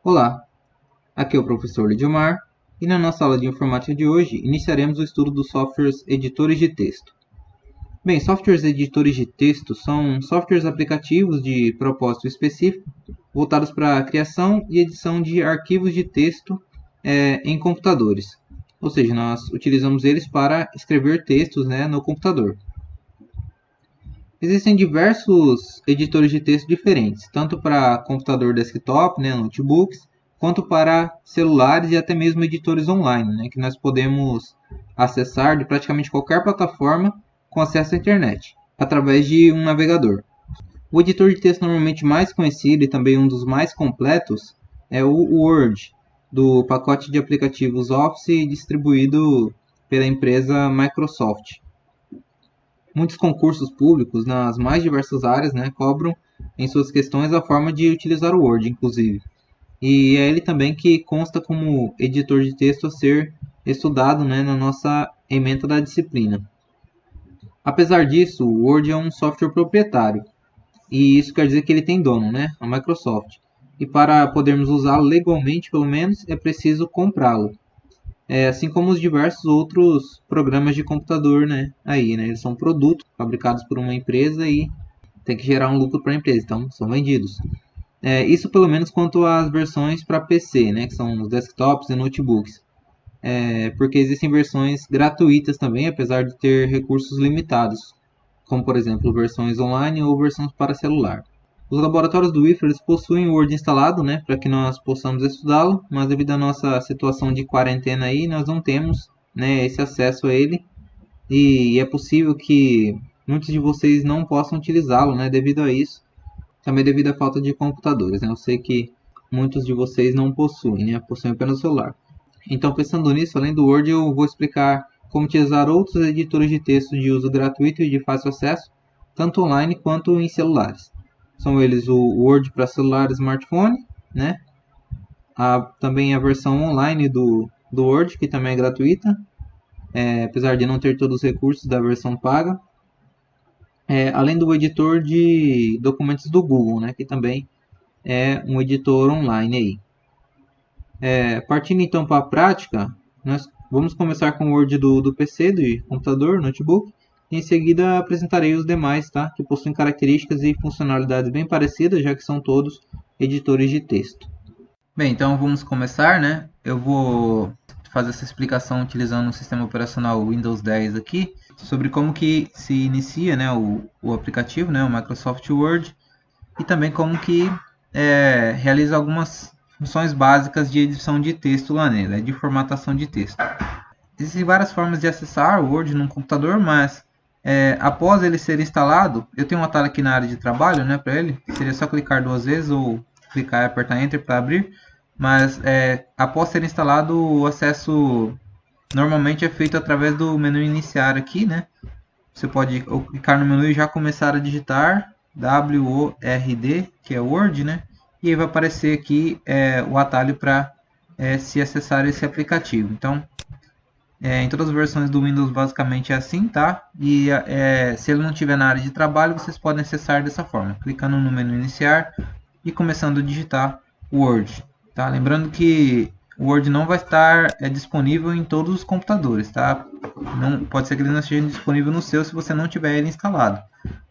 Olá, aqui é o professor Lidmar e na nossa aula de informática de hoje iniciaremos o estudo dos softwares editores de texto. Bem, softwares editores de texto são softwares aplicativos de propósito específico voltados para a criação e edição de arquivos de texto em computadores. Ou seja, nós utilizamos eles para escrever textos no computador. Existem diversos editores de texto diferentes, tanto para computador desktop, notebooks, quanto para celulares e até mesmo editores online, que nós podemos acessar de praticamente qualquer plataforma com acesso à internet, através de um navegador. O editor de texto normalmente mais conhecido e também um dos mais completos é o Word, do pacote de aplicativos Office distribuído pela empresa Microsoft. Muitos concursos públicos nas mais diversas áreas cobram em suas questões a forma de utilizar o Word, inclusive. E é ele também que consta como editor de texto a ser estudado na nossa ementa da disciplina. Apesar disso, o Word é um software proprietário, e isso quer dizer que ele tem dono, a Microsoft. E para podermos usá-lo legalmente, pelo menos, é preciso comprá-lo. Assim como os diversos outros programas de computador, eles são produtos fabricados por uma empresa e tem que gerar um lucro para a empresa, então são vendidos. Isso pelo menos quanto às versões para PC, que são os desktops e notebooks. Porque existem versões gratuitas também, apesar de ter recursos limitados, como por exemplo versões online ou versões para celular. Os laboratórios do IFRA possuem o Word instalado, para que nós possamos estudá-lo, mas devido à nossa situação de quarentena aí, nós não temos esse acesso a ele, e é possível que muitos de vocês não possam utilizá-lo, devido a isso, também devido à falta de computadores. Eu sei que muitos de vocês não possuem, possuem apenas o celular. Então, pensando nisso, além do Word, eu vou explicar como utilizar outros editores de texto de uso gratuito e de fácil acesso, tanto online quanto em celulares. São eles o Word para celular e smartphone, também a versão online do Word, que também é gratuita, apesar de não ter todos os recursos da versão paga. Além do editor de documentos do Google, que também é um editor online aí. Partindo então para a prática, nós vamos começar com o Word do PC, do computador, notebook. Em seguida apresentarei os demais, que possuem características e funcionalidades bem parecidas, já que são todos editores de texto. Bem, então vamos começar, Eu vou fazer essa explicação utilizando o sistema operacional Windows 10 aqui, sobre como que se inicia o aplicativo, o Microsoft Word, e também como que realiza algumas funções básicas de edição de texto lá nele, de formatação de texto. Existem várias formas de acessar o Word no computador, mas após ele ser instalado, eu tenho um atalho aqui na área de trabalho, para ele. Seria só clicar 2 vezes ou clicar e apertar Enter para abrir. Mas após ser instalado, o acesso normalmente é feito através do menu iniciar aqui, Você pode clicar no menu e já começar a digitar WORD, que é Word, E aí vai aparecer aqui o atalho para se acessar esse aplicativo. Então, em todas as versões do Windows basicamente é assim, E se ele não estiver na área de trabalho, vocês podem acessar dessa forma, clicando no menu iniciar e começando a digitar Word, Lembrando que o Word não vai estar disponível em todos os computadores, Não, pode ser que ele não esteja disponível no seu se você não tiver ele instalado.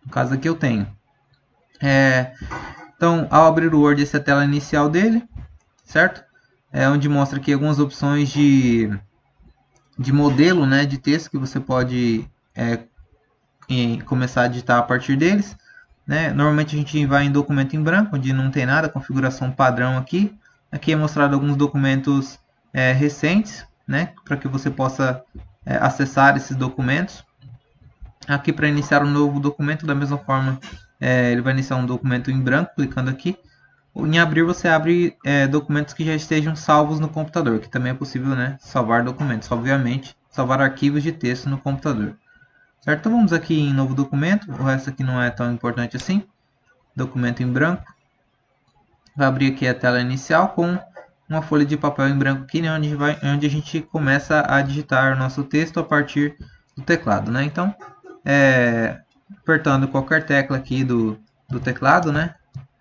No caso aqui eu tenho. Então, ao abrir o Word, essa é a tela inicial dele, certo? Onde mostra aqui algumas opções de modelo de texto que você pode começar a digitar a partir deles. Normalmente a gente vai em documento em branco, onde não tem nada, configuração padrão aqui. Aqui é mostrado alguns documentos recentes, para que você possa acessar esses documentos. Aqui para iniciar um novo documento, da mesma forma, ele vai iniciar um documento em branco, clicando aqui. Em abrir, você abre documentos que já estejam salvos no computador, que também é possível salvar documentos, obviamente, salvar arquivos de texto no computador. Certo? Então vamos aqui em novo documento, o resto aqui não é tão importante assim. Documento em branco. Vai abrir aqui a tela inicial com uma folha de papel em branco aqui, onde a gente começa a digitar o nosso texto a partir do teclado. Então, apertando qualquer tecla aqui do teclado,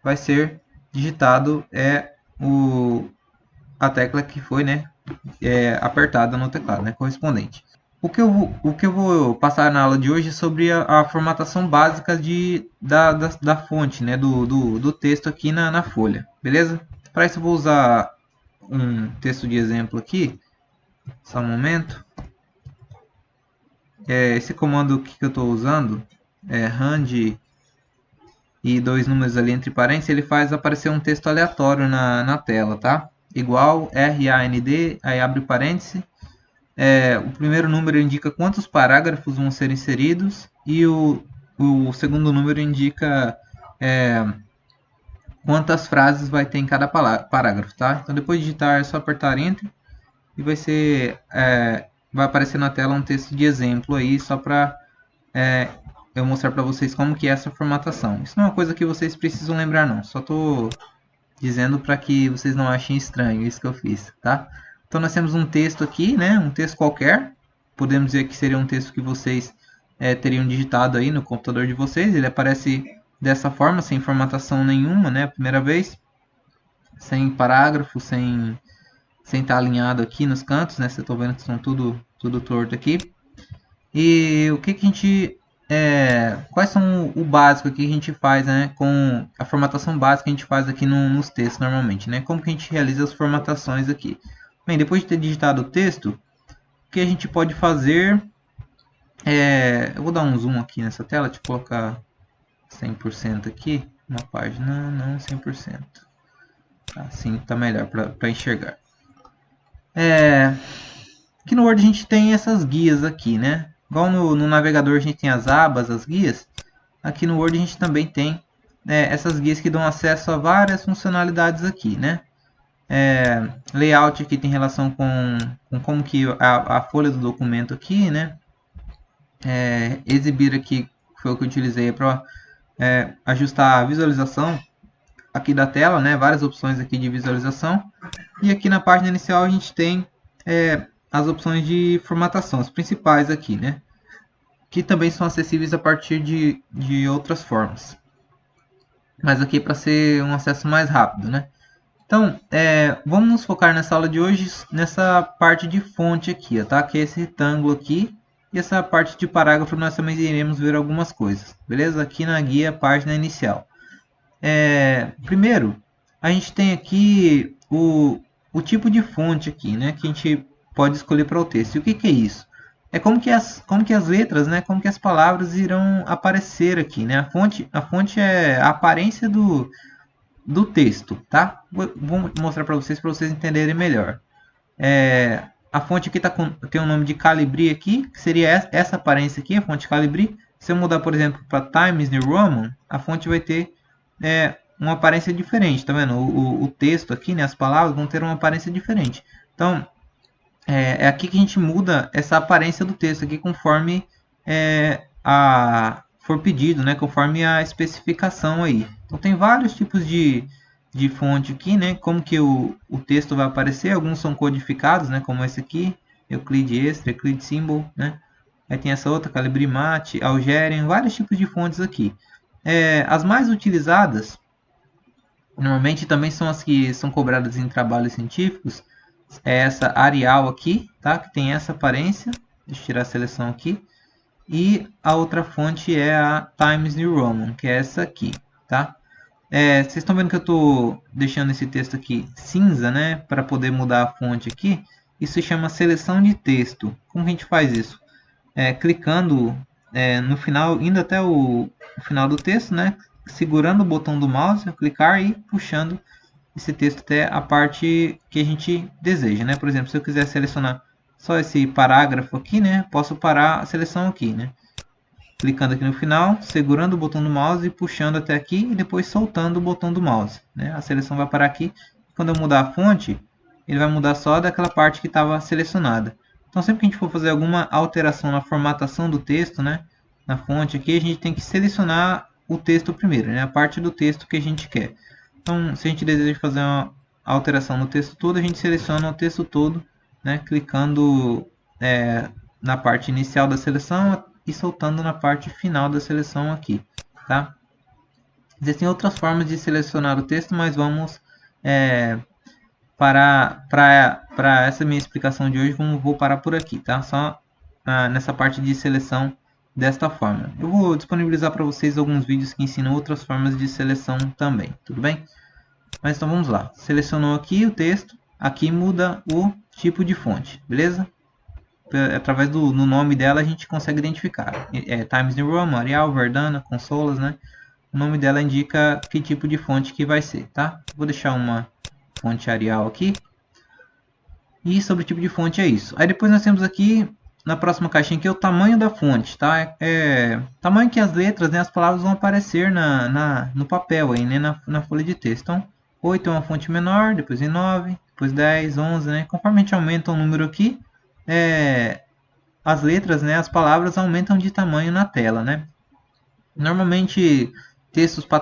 vai ser digitado o a tecla que foi, né, apertada no teclado, né, correspondente. O que eu vou passar na aula de hoje é sobre a formatação básica da fonte, né, do texto aqui na folha, beleza? Para isso eu vou usar um texto de exemplo aqui, só um momento. Esse comando que eu estou usando é rand e dois números ali entre parênteses, ele faz aparecer um texto aleatório na tela, tá? Igual RAND, aí abre parênteses. O primeiro número indica quantos parágrafos vão ser inseridos e o segundo número indica quantas frases vai ter em cada parágrafo, tá? Então depois de digitar é só apertar Enter e vai aparecer na tela um texto de exemplo aí, só para eu mostrar para vocês como que é essa formatação. Isso não é uma coisa que vocês precisam lembrar não, só estou dizendo para que vocês não achem estranho isso que eu fiz, tá? Então nós temos um texto aqui, né? Um texto qualquer, podemos dizer que seria um texto que vocês teriam digitado aí no computador de vocês. Ele aparece dessa forma, sem formatação nenhuma, né? A primeira vez, sem parágrafo, sem estar alinhado aqui nos cantos, né? Vocês estão vendo que estão tudo torto aqui. E o que a gente quais são o básico que a gente faz, né, com a formatação básica que a gente faz aqui nos textos normalmente, né? Como que a gente realiza as formatações aqui? Bem, depois de ter digitado o texto, o que a gente pode fazer eu vou dar um zoom aqui nessa tela, deixa eu colocar 100% aqui, uma página, não 100%. Assim tá melhor para enxergar. Aqui no Word a gente tem essas guias aqui, né? Igual no navegador a gente tem as abas, as guias. Aqui no Word a gente também tem essas guias que dão acesso a várias funcionalidades aqui, né? Layout aqui tem relação com como que a folha do documento aqui, né? Exibir aqui foi o que eu utilizei para ajustar a visualização aqui da tela, né? Várias opções aqui de visualização. E aqui na página inicial a gente tem as opções de formatação, as principais aqui, né? Que também são acessíveis a partir de outras formas. Mas aqui para ser um acesso mais rápido, né? Então, vamos nos focar nessa aula de hoje nessa parte de fonte aqui, tá? Que é esse retângulo aqui. E essa parte de parágrafo nós também iremos ver algumas coisas, beleza? Aqui na guia, página inicial. Primeiro, a gente tem aqui o tipo de fonte aqui, né? Que a gente pode escolher para o texto. E o que é isso? É como que as letras, né? Como que as palavras irão aparecer aqui, né? A fonte é a aparência do texto, tá? Vou mostrar para vocês entenderem melhor. A fonte aqui tem o nome de Calibri aqui, que seria essa aparência aqui, a fonte Calibri. Se eu mudar, por exemplo, para Times New Roman, a fonte vai ter uma aparência diferente, tá vendo? O texto aqui, né, as palavras vão ter uma aparência diferente. Então, é aqui que a gente muda essa aparência do texto aqui conforme for pedido, né, conforme a especificação aí. Então tem vários tipos de fonte aqui, né, como que o texto vai aparecer. Alguns são codificados, né, como esse aqui, Euclid Extra, Euclid Symbol, né. Aí tem essa outra, Calibri Mate, Algerian, vários tipos de fontes aqui. As mais utilizadas, normalmente também são as que são cobradas em trabalhos científicos. É essa Arial aqui, tá? Que tem essa aparência. Deixa eu tirar a seleção aqui. E a outra fonte é a Times New Roman, que é essa aqui, tá? Vocês estão vendo que eu estou deixando esse texto aqui cinza, né? Para poder mudar a fonte aqui. Isso se chama seleção de texto. Como a gente faz isso? Clicando no final, indo até o final do texto, né? Segurando o botão do mouse, clicar e puxando esse texto até a parte que a gente deseja, né? Por exemplo, se eu quiser selecionar só esse parágrafo aqui, né? Posso parar a seleção aqui, né? Clicando aqui no final, segurando o botão do mouse e puxando até aqui e depois soltando o botão do mouse, né? A seleção vai parar aqui. Quando eu mudar a fonte, ele vai mudar só daquela parte que estava selecionada. Então, sempre que a gente for fazer alguma alteração na formatação do texto, né? Na fonte aqui, a gente tem que selecionar o texto primeiro, né? A parte do texto que a gente quer. Então, se a gente deseja fazer uma alteração no texto todo, a gente seleciona o texto todo, né, clicando na parte inicial da seleção e soltando na parte final da seleção aqui, tá? Existem outras formas de selecionar o texto, mas vamos para essa minha explicação de hoje, vou parar por aqui, tá? Só nessa parte de seleção desta forma. Eu vou disponibilizar para vocês alguns vídeos que ensinam outras formas de seleção também, tudo bem? Mas então vamos lá. Selecionou aqui o texto, aqui muda o tipo de fonte, beleza? Através do nome dela a gente consegue identificar. Times New Roman, Arial, Verdana, Consolas, né? O nome dela indica que tipo de fonte que vai ser, tá? Vou deixar uma fonte Arial aqui. E sobre o tipo de fonte é isso. Aí depois nós temos aqui, na próxima caixinha aqui, o tamanho da fonte, tá? Tamanho que as letras, né, as palavras vão aparecer no papel aí, né, na folha de texto. Então, 8 é uma fonte menor, depois vem 9, depois 10, 11, né? Conforme a gente aumenta o número aqui, as letras, né, as palavras aumentam de tamanho na tela, né? Normalmente textos para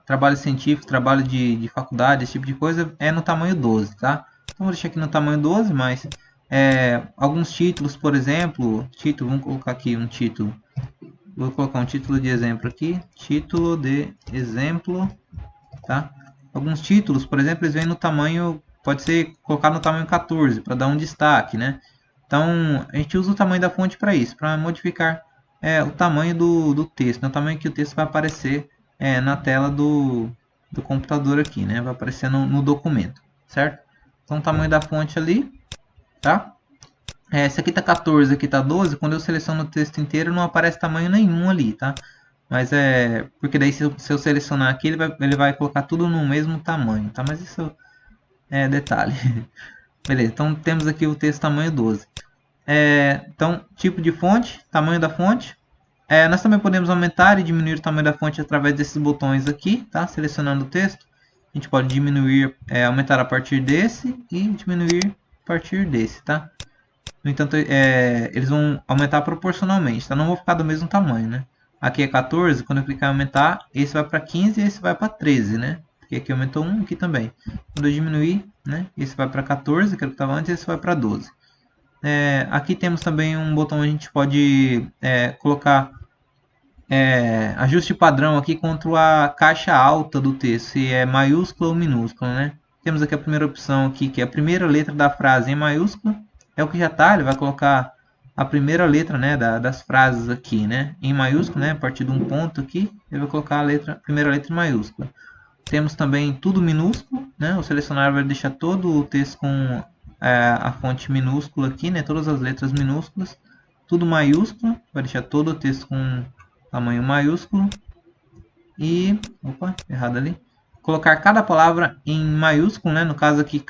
trabalhos científicos, trabalho de faculdade, esse tipo de coisa, é no tamanho 12, tá? Então vou deixar aqui no tamanho 12, mas alguns títulos, por exemplo, vamos colocar aqui um título. Vou colocar um título de exemplo aqui, título de exemplo, tá? Alguns títulos, por exemplo, eles vêm no tamanho, pode ser colocado no tamanho 14 para dar um destaque, né? Então a gente usa o tamanho da fonte para isso, para modificar o tamanho do texto, né? O tamanho que o texto vai aparecer na tela do computador aqui, né? Vai aparecer no documento, certo? Então o tamanho da fonte ali, tá? Esse aqui tá 14, aqui tá 12, quando eu seleciono o texto inteiro não aparece tamanho nenhum ali, tá? Mas porque daí se eu selecionar aqui ele vai colocar tudo no mesmo tamanho, tá? Mas isso é detalhe. Beleza, então temos aqui o texto tamanho 12. Então, tipo de fonte, tamanho da fonte. Nós também podemos aumentar e diminuir o tamanho da fonte através desses botões aqui, tá? Selecionando o texto. A gente pode diminuir, aumentar a partir desse e diminuir a partir desse, tá? No entanto, eles vão aumentar proporcionalmente, tá? Não vão ficar do mesmo tamanho, né? Aqui é 14, quando eu clicar em aumentar, esse vai para 15 e esse vai para 13, né? Porque aqui aumentou 1, aqui também. Quando eu diminuir, né? Esse vai para 14, que era o que estava antes, e esse vai para 12. Aqui temos também um botão onde a gente pode colocar ajuste padrão aqui contra a caixa alta do texto, se é maiúscula ou minúscula, né? Temos aqui a primeira opção aqui, que é a primeira letra da frase em maiúscula. É o que já está, ele vai colocar a primeira letra, né, das frases aqui, né, em maiúsculo, né, a partir de um ponto aqui, ele vai colocar a primeira letra em maiúscula. Temos também tudo minúsculo, né, o selecionador vai deixar todo o texto com a fonte minúscula aqui, né, todas as letras minúsculas. Tudo maiúsculo, vai deixar todo o texto com tamanho maiúsculo. E, opa, errado ali. Colocar cada palavra em maiúsculo, né, no caso aqui,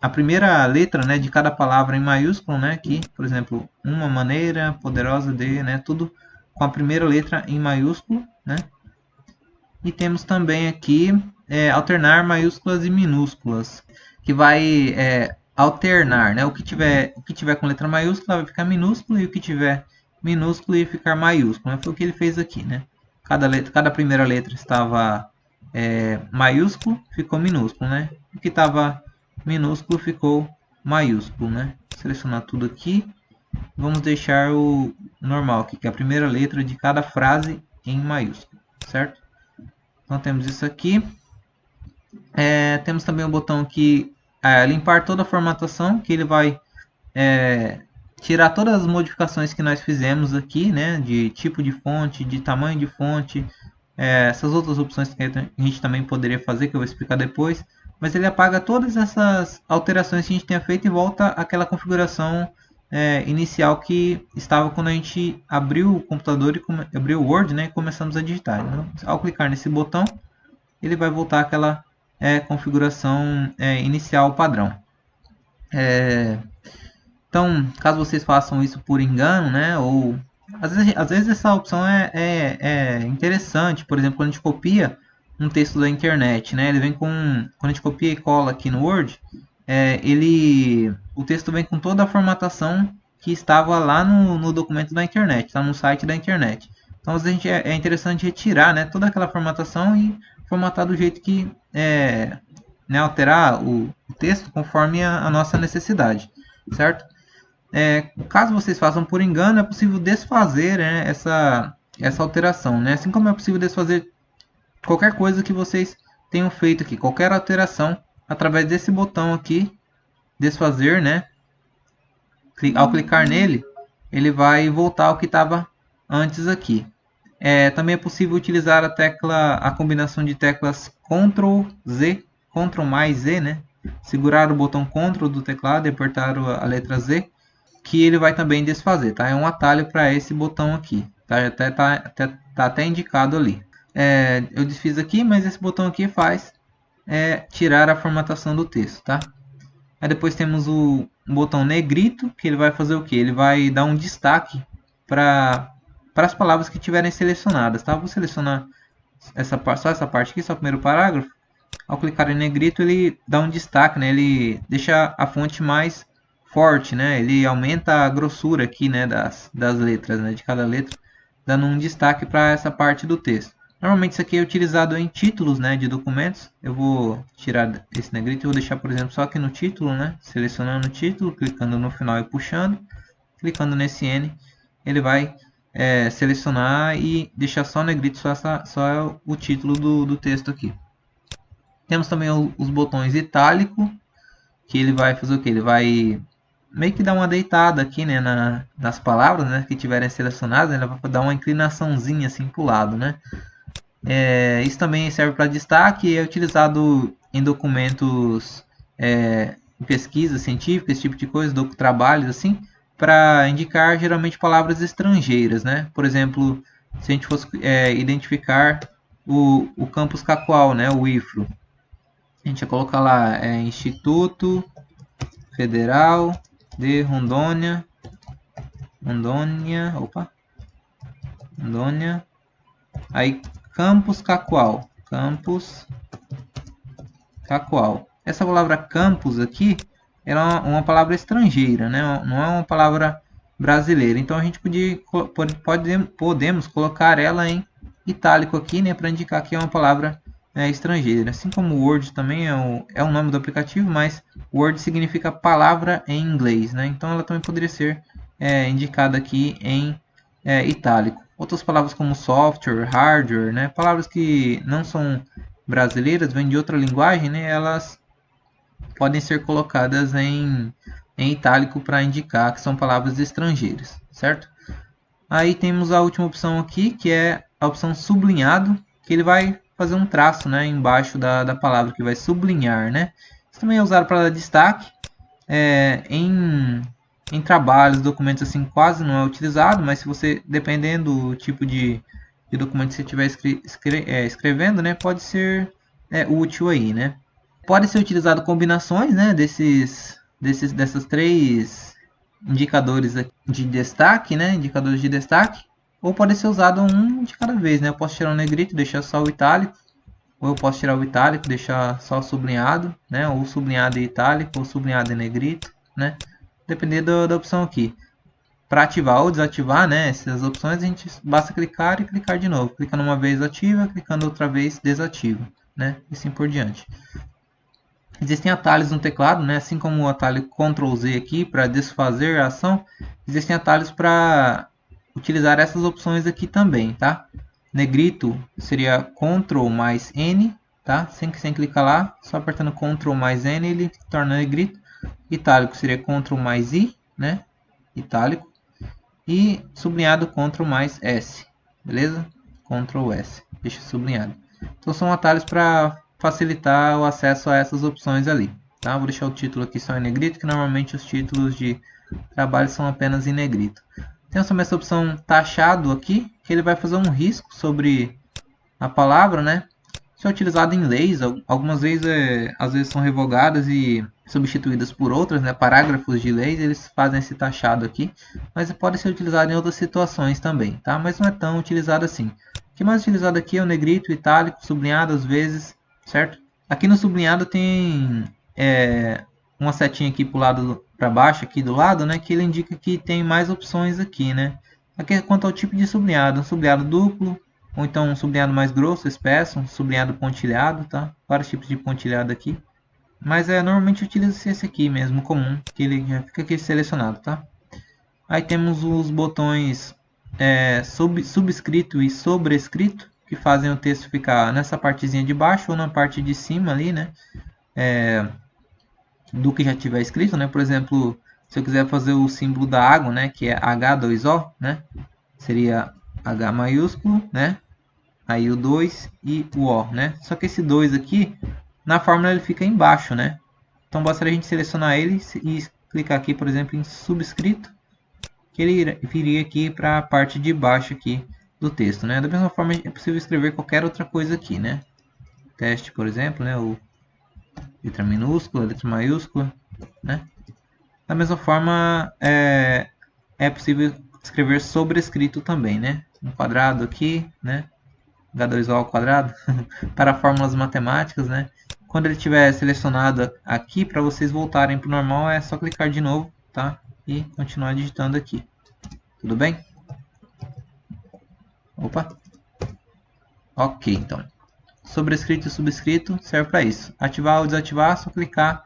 a primeira letra, né, de cada palavra em maiúsculo, né, aqui, por exemplo, uma maneira poderosa de, né, tudo com a primeira letra em maiúsculo, né. E temos também aqui alternar maiúsculas e minúsculas, que vai alternar, né, o que tiver com letra maiúscula vai ficar minúsculo e o que tiver minúsculo ia ficar maiúsculo, né? Foi o que ele fez aqui, né. Cada primeira letra estava maiúsculo, ficou minúsculo, né. O que estava minúsculo ficou maiúsculo, né? Selecionar tudo aqui. Vamos deixar o normal aqui, que é a primeira letra de cada frase em maiúsculo, certo? Então temos isso aqui. Temos também o botão aqui, limpar toda a formatação, que ele vai tirar todas as modificações que nós fizemos aqui, né? De tipo de fonte, de tamanho de fonte, essas outras opções que a gente também poderia fazer, que eu vou explicar depois. Mas ele apaga todas essas alterações que a gente tinha feito e volta àquela configuração inicial que estava quando a gente abriu o computador e abriu o Word, né, e começamos a digitar. Então, ao clicar nesse botão, ele vai voltar àquela configuração inicial padrão. Então, caso vocês façam isso por engano, né, ou às vezes essa opção é interessante. Por exemplo, quando a gente copia um texto da internet, né? Ele vem quando a gente copia e cola aqui no Word, o texto vem com toda a formatação que estava lá no documento da internet, está no site da internet. Então às vezes é interessante retirar, né, toda aquela formatação e formatar do jeito que né, alterar o texto conforme a nossa necessidade, certo? Caso vocês façam por engano, é possível desfazer, né, essa alteração, né? Assim como é possível desfazer qualquer coisa que vocês tenham feito aqui, qualquer alteração através desse botão aqui, desfazer, né? Ao clicar nele, ele vai voltar ao que estava antes aqui. Também é possível utilizar a combinação de teclas Ctrl Z, Ctrl mais Z, né? Segurar o botão Ctrl do teclado e apertar a letra Z, que ele vai também desfazer, tá? É um atalho para esse botão aqui, tá? Tá até indicado ali. Eu desfiz aqui, mas esse botão aqui faz tirar a formatação do texto, tá? Aí depois temos o botão negrito, que ele vai fazer o que? Ele vai dar um destaque para as palavras que tiverem selecionadas, tá? Vou selecionar só essa parte aqui, só o primeiro parágrafo. Ao clicar em negrito, ele dá um destaque, né? Ele deixa a fonte mais forte, né? Ele aumenta a grossura aqui, né? Das letras, né? De cada letra, dando um destaque para essa parte do texto. Normalmente isso aqui é utilizado em títulos, né, de documentos. Eu vou tirar esse negrito e vou deixar, por exemplo, só aqui no título, né? Selecionando o título, clicando no final e puxando. Clicando nesse N, ele vai selecionar e deixar só negrito, só o título do texto aqui. Temos também os botões itálico, que ele vai fazer o que? Ele vai meio que dar uma deitada aqui, né, nas palavras, né, que tiverem selecionadas, ele vai dar uma inclinaçãozinha assim para o lado, né. Isso também serve para destaque e é utilizado em documentos, em pesquisas científicas, esse tipo de coisa, trabalhos assim, para indicar geralmente palavras estrangeiras, né. Por exemplo, se a gente fosse identificar o campus Cacoal, né, o IFRO, a gente vai colocar lá Instituto Federal de Rondônia, aí Campus Cacoal, Essa palavra campus aqui era uma palavra estrangeira, né? Não é uma palavra brasileira. Então a gente podemos colocar ela em itálico aqui, né, para indicar que é uma palavra estrangeira. Assim como o Word também é o nome do aplicativo, mas Word significa palavra em inglês, né? Então ela também poderia ser indicada aqui em itálico. Outras palavras como software, hardware, né? Palavras que não são brasileiras, vêm de outra linguagem, né? Elas podem ser colocadas em itálico para indicar que são palavras estrangeiras, certo? Aí temos a última opção aqui, que é a opção sublinhado, que ele vai fazer um traço, né, embaixo da palavra, que vai sublinhar, né? Isso também é usado para dar destaque. Em trabalhos, documentos assim quase não é utilizado, mas se você, dependendo do tipo de documento que você estiver escrevendo, né, pode ser útil aí, né? Pode ser utilizado combinações, né, dessas três indicadores de destaque, né, indicadores de destaque, ou pode ser usado um de cada vez, né? Eu posso tirar o negrito e deixar só o itálico, ou eu posso tirar o itálico e deixar só o sublinhado, né? Ou sublinhado e itálico, ou sublinhado e negrito, né? Dependendo da opção aqui. Para ativar ou desativar, né, essas opções, a gente basta clicar e clicar de novo. Clicando uma vez ativa, clicando outra vez desativa, né? E assim por diante. Existem atalhos no teclado, né? Assim como o atalho Ctrl Z aqui para desfazer a ação, existem atalhos para utilizar essas opções aqui também, tá? Negrito seria Ctrl mais N, tá? Sem clicar lá, só apertando Ctrl mais N ele torna negrito. Itálico seria Ctrl mais I, né? Itálico. E sublinhado Ctrl mais S, beleza? Ctrl S, deixa sublinhado. Então são atalhos para facilitar o acesso a essas opções ali, tá? Vou deixar o título aqui só em negrito, que normalmente os títulos de trabalho são apenas em negrito. Temos também essa opção taxado aqui, que ele vai fazer um risco sobre a palavra, né? Isso é utilizado em leis, algumas leis às vezes são revogadas e substituídas por outras, né? Parágrafos de leis, eles fazem esse taxado aqui, mas pode ser utilizado em outras situações também, tá? Mas não é tão utilizado assim. O que é mais utilizado aqui é o negrito, itálico, sublinhado às vezes, certo? Aqui no sublinhado tem uma setinha aqui para baixo, aqui do lado, né? Que ele indica que tem mais opções aqui, né? Aqui é quanto ao tipo de sublinhado, um sublinhado duplo, ou então um sublinhado mais grosso, espesso, um sublinhado pontilhado, tá? Vários tipos de pontilhado aqui. Mas normalmente utiliza esse aqui mesmo, comum, que ele já fica aqui selecionado, tá? Aí temos os botões subscrito e sobrescrito, que fazem o texto ficar nessa partezinha de baixo ou na parte de cima ali, né? do que já tiver escrito, né? Por exemplo, se eu quiser fazer o símbolo da água, né? Que é H2O, né? Seria H maiúsculo, né? Aí o 2 e o O, né? Só que esse 2 aqui, na fórmula ele fica embaixo, né? Então bastaria a gente selecionar ele e clicar aqui, por exemplo, em subscrito, que ele viria aqui para a parte de baixo aqui do texto, né? Da mesma forma é possível escrever qualquer outra coisa aqui, né? Teste, por exemplo, né? O letra minúscula, letra maiúscula, né? Da mesma forma é possível escrever sobrescrito também, né? Um quadrado aqui, né? H2O ao quadrado para fórmulas matemáticas, né? Quando ele estiver selecionado aqui, para vocês voltarem para o normal, é só clicar de novo, tá? E continuar digitando aqui. Tudo bem? Opa! Ok, então. Sobrescrito e subscrito serve para isso. Ativar ou desativar, só clicar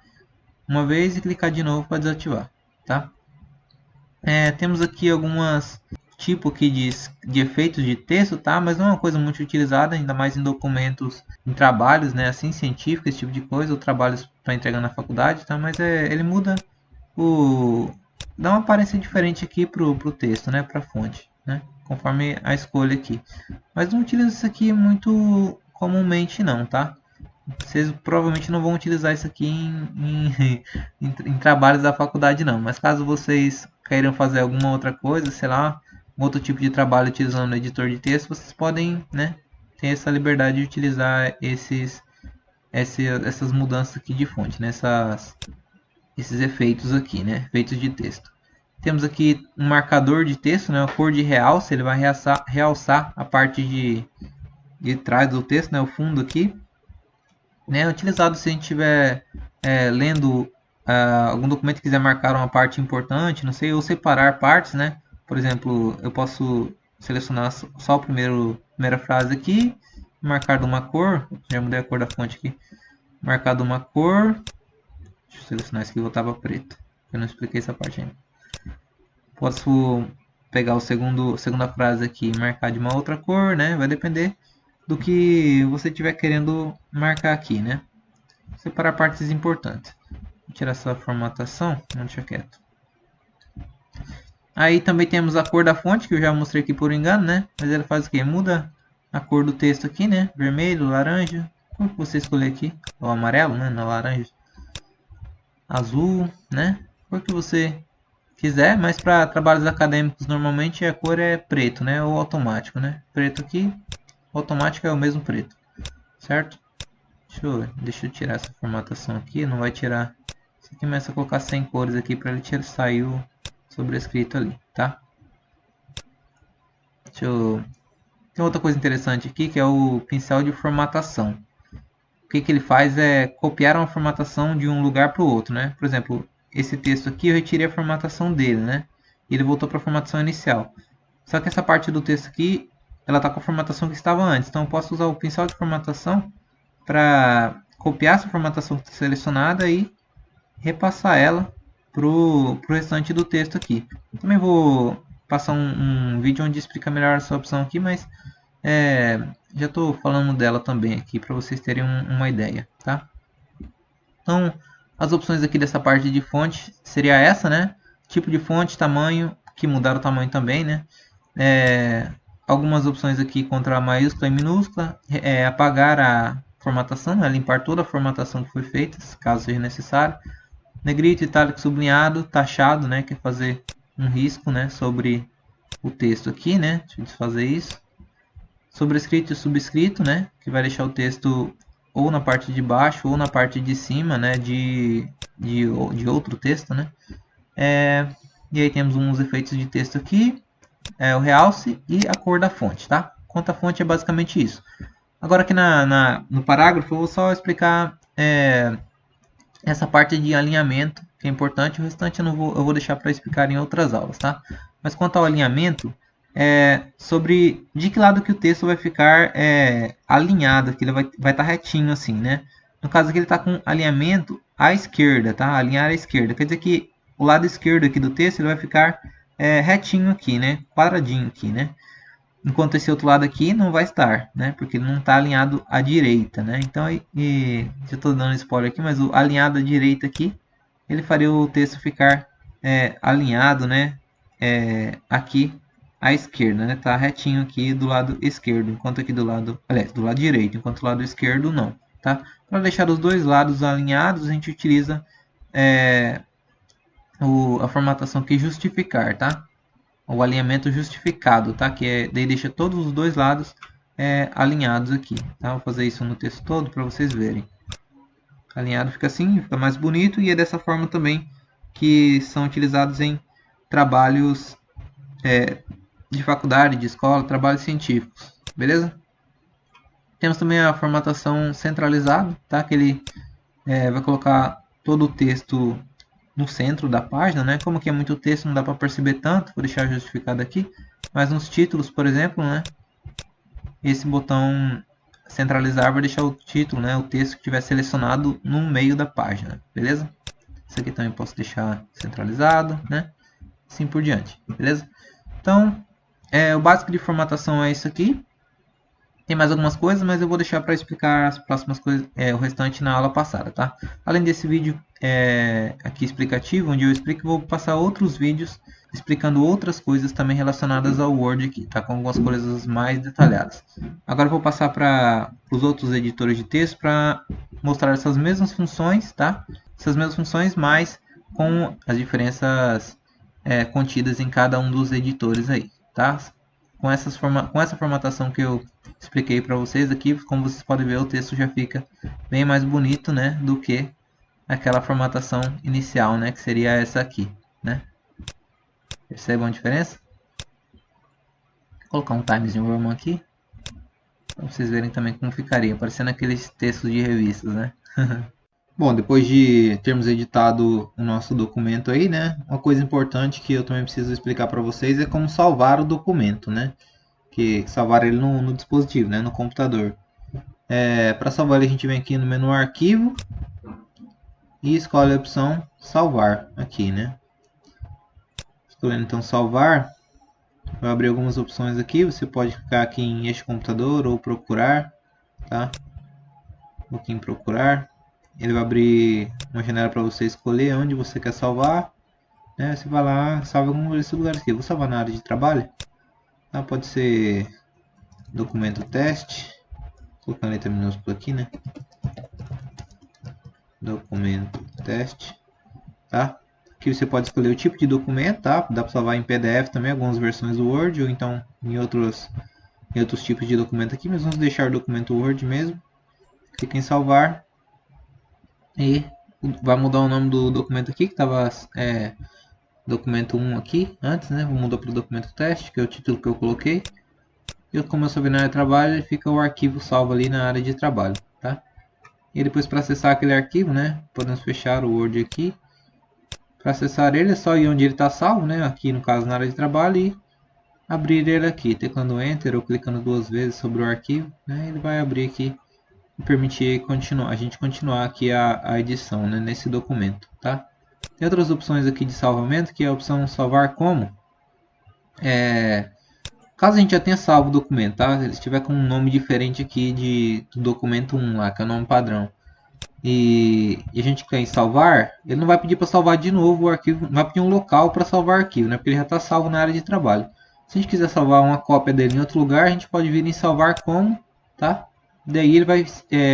uma vez e clicar de novo para desativar, tá? Temos aqui algumas tipo aqui de efeitos de texto, tá? Mas não é uma coisa muito utilizada, ainda mais em documentos, em trabalhos, né? Assim, científicos, esse tipo de coisa, ou trabalhos para entregar na faculdade, tá? Mas ele muda dá uma aparência diferente aqui pro texto, né? Para a fonte, né? Conforme a escolha aqui. Mas não utilizo isso aqui muito comumente não, tá? Vocês provavelmente não vão utilizar isso aqui em trabalhos da faculdade não, mas caso vocês queiram fazer alguma outra coisa, sei lá, um outro tipo de trabalho utilizando o editor de texto, vocês podem, né, ter essa liberdade de utilizar essas mudanças aqui de fonte, né, esses efeitos aqui, né, efeitos de texto. Temos aqui um marcador de texto, né, a cor de realce, ele vai realçar a parte de trás do texto, né, o fundo aqui. Né, utilizado se a gente estiver lendo algum documento e quiser marcar uma parte importante, não sei, ou separar partes, né? Por exemplo, eu posso selecionar só a primeira frase aqui, marcar de uma cor, já mudei a cor da fonte aqui, marcar de uma cor, deixa eu selecionar isso aqui e voltar para preto, eu não expliquei essa parte ainda. Posso pegar a segunda frase aqui e marcar de uma outra cor, né? Vai depender do que você estiver querendo marcar aqui, né? Separar partes importantes. Vou tirar essa formatação, não deixa quieto. Aí também temos a cor da fonte, que eu já mostrei aqui por engano, né? Mas ela faz o que? Muda a cor do texto aqui, né? Vermelho, laranja, qual que você escolher aqui? O amarelo, né? Não, laranja. Azul, né? Cor que você quiser, mas para trabalhos acadêmicos normalmente a cor é preto, né? Ou automático, né? Preto aqui, automático é o mesmo preto, certo? Deixa eu tirar essa formatação aqui, não vai tirar. Você começa a colocar 100 cores aqui para ele sair o sobrescrito ali, tá? Tem outra coisa interessante aqui que é o pincel de formatação. O que ele faz é copiar uma formatação de um lugar para o outro, né? Por exemplo, esse texto aqui eu retirei a formatação dele, né? E ele voltou para a formatação inicial. Só que essa parte do texto aqui, ela está com a formatação que estava antes. Então eu posso usar o pincel de formatação para copiar essa formatação selecionada e repassar ela para o restante do texto aqui. Também vou passar um vídeo onde explica melhor essa opção aqui, mas já estou falando dela também aqui para vocês terem uma ideia, tá? Então, as opções aqui dessa parte de fonte seria essa, né? Tipo de fonte, tamanho, que mudaram o tamanho também, né? Algumas opções aqui contra a maiúscula e minúscula, apagar a formatação, né? Limpar toda a formatação que foi feita, caso seja necessário. Negrito, itálico, sublinhado, taxado, né? Que é fazer um risco, né? Sobre o texto aqui, né? Deixa eu desfazer isso. Sobrescrito e subscrito, né? Que vai deixar o texto ou na parte de baixo ou na parte de cima, né? De outro texto, né? E aí temos uns efeitos de texto aqui, o realce e a cor da fonte, tá? Quanto à fonte é basicamente isso. Agora aqui no parágrafo eu vou só explicar essa parte de alinhamento, que é importante. O restante eu vou deixar para explicar em outras aulas, tá? Mas quanto ao alinhamento, sobre de que lado que o texto vai ficar alinhado, que ele vai estar retinho assim, né? No caso aqui ele está com alinhamento à esquerda, tá? Alinhar à esquerda, quer dizer que o lado esquerdo aqui do texto ele vai ficar retinho aqui, né? Quadradinho aqui, né? enquanto esse outro lado aqui não vai estar, né? Porque ele não está alinhado à direita, né? Então, eu estou dando spoiler aqui, mas o alinhado à direita aqui, ele faria o texto ficar alinhado, né? Aqui à esquerda, né? Tá retinho aqui do lado esquerdo, enquanto aqui do lado, aliás, do lado direito, enquanto do lado esquerdo não, tá? Para deixar os dois lados alinhados, a gente utiliza a formatação aqui justificar, tá? O alinhamento justificado, tá? Que daí deixa todos os dois lados alinhados aqui, tá? Vou fazer isso no texto todo para vocês verem. Alinhado fica assim, fica mais bonito e é dessa forma também que são utilizados em trabalhos de faculdade, de escola, trabalhos científicos, beleza? Temos também a formatação centralizada, tá? Que ele vai colocar todo o texto no centro da página, né? Como aqui é muito texto, não dá para perceber tanto, vou deixar justificado aqui. Mas nos títulos, por exemplo, né? Esse botão centralizar vai deixar o título, né? O texto que estiver selecionado no meio da página, beleza? Isso aqui também posso deixar centralizado, né? Assim por diante, beleza? Então, o básico de formatação é isso aqui. Tem mais algumas coisas, mas eu vou deixar para explicar as próximas coisas, o restante na aula passada, tá? Além desse vídeo aqui explicativo, onde eu explico, vou passar outros vídeos explicando outras coisas também relacionadas ao Word aqui, tá? Com algumas coisas mais detalhadas. Agora eu vou passar para os outros editores de texto para mostrar essas mesmas funções, tá? Essas mesmas funções, mas com as diferenças contidas em cada um dos editores aí, tá? Com essa formatação que eu expliquei para vocês aqui, como vocês podem ver, o texto já fica bem mais bonito, né, do que aquela formatação inicial, né, que seria essa aqui, né? Percebam a diferença? Vou colocar um Times New Roman aqui, para vocês verem também como ficaria, parecendo aqueles textos de revistas, né? Bom, depois de termos editado o nosso documento aí, né? Uma coisa importante que eu também preciso explicar para vocês é como salvar o documento, né? Que salvar ele no dispositivo, né? No computador. Para salvar ele, a gente vem aqui no menu Arquivo e escolhe a opção Salvar aqui, né? Escolhendo então Salvar, vai abrir algumas opções aqui. Você pode clicar aqui em Este computador ou Procurar, tá? Vou aqui em Procurar. Ele vai abrir uma janela para você escolher onde você quer salvar, né? Você vai lá, salva algum desses lugares aqui. Eu vou salvar na área de trabalho, tá? Pode ser documento teste, colocando letra minúscula aqui, né? Documento teste, tá? Aqui você pode escolher o tipo de documento, tá? Dá para salvar em PDF também, algumas versões do Word ou então em outros tipos de documento aqui, mas vamos deixar o documento Word mesmo. Clica em salvar. E vai mudar o nome do documento aqui, que estava documento 1 aqui antes, né? Vou mudar para o documento teste, que é o título que eu coloquei. E como eu salvei na área de trabalho, fica o arquivo salvo ali na área de trabalho, tá? E depois para acessar aquele arquivo, né? Podemos fechar o Word aqui. Para acessar ele é só ir onde ele está salvo, né? Aqui no caso na área de trabalho e abrir ele aqui, teclando Enter ou clicando duas vezes sobre o arquivo, né? Ele vai abrir aqui e permitir a gente continuar aqui a edição, né, nesse documento, tá? Tem outras opções aqui de salvamento, que é a opção salvar como. Caso a gente já tenha salvo o documento, tá? Ele estiver com um nome diferente aqui do documento 1 lá, que é o nome padrão, e a gente quer em salvar, ele não vai pedir para salvar de novo o arquivo, não vai pedir um local para salvar o arquivo, né? Porque ele já está salvo na área de trabalho. Se a gente quiser salvar uma cópia dele em outro lugar, a gente pode vir em salvar como, tá? Daí ele vai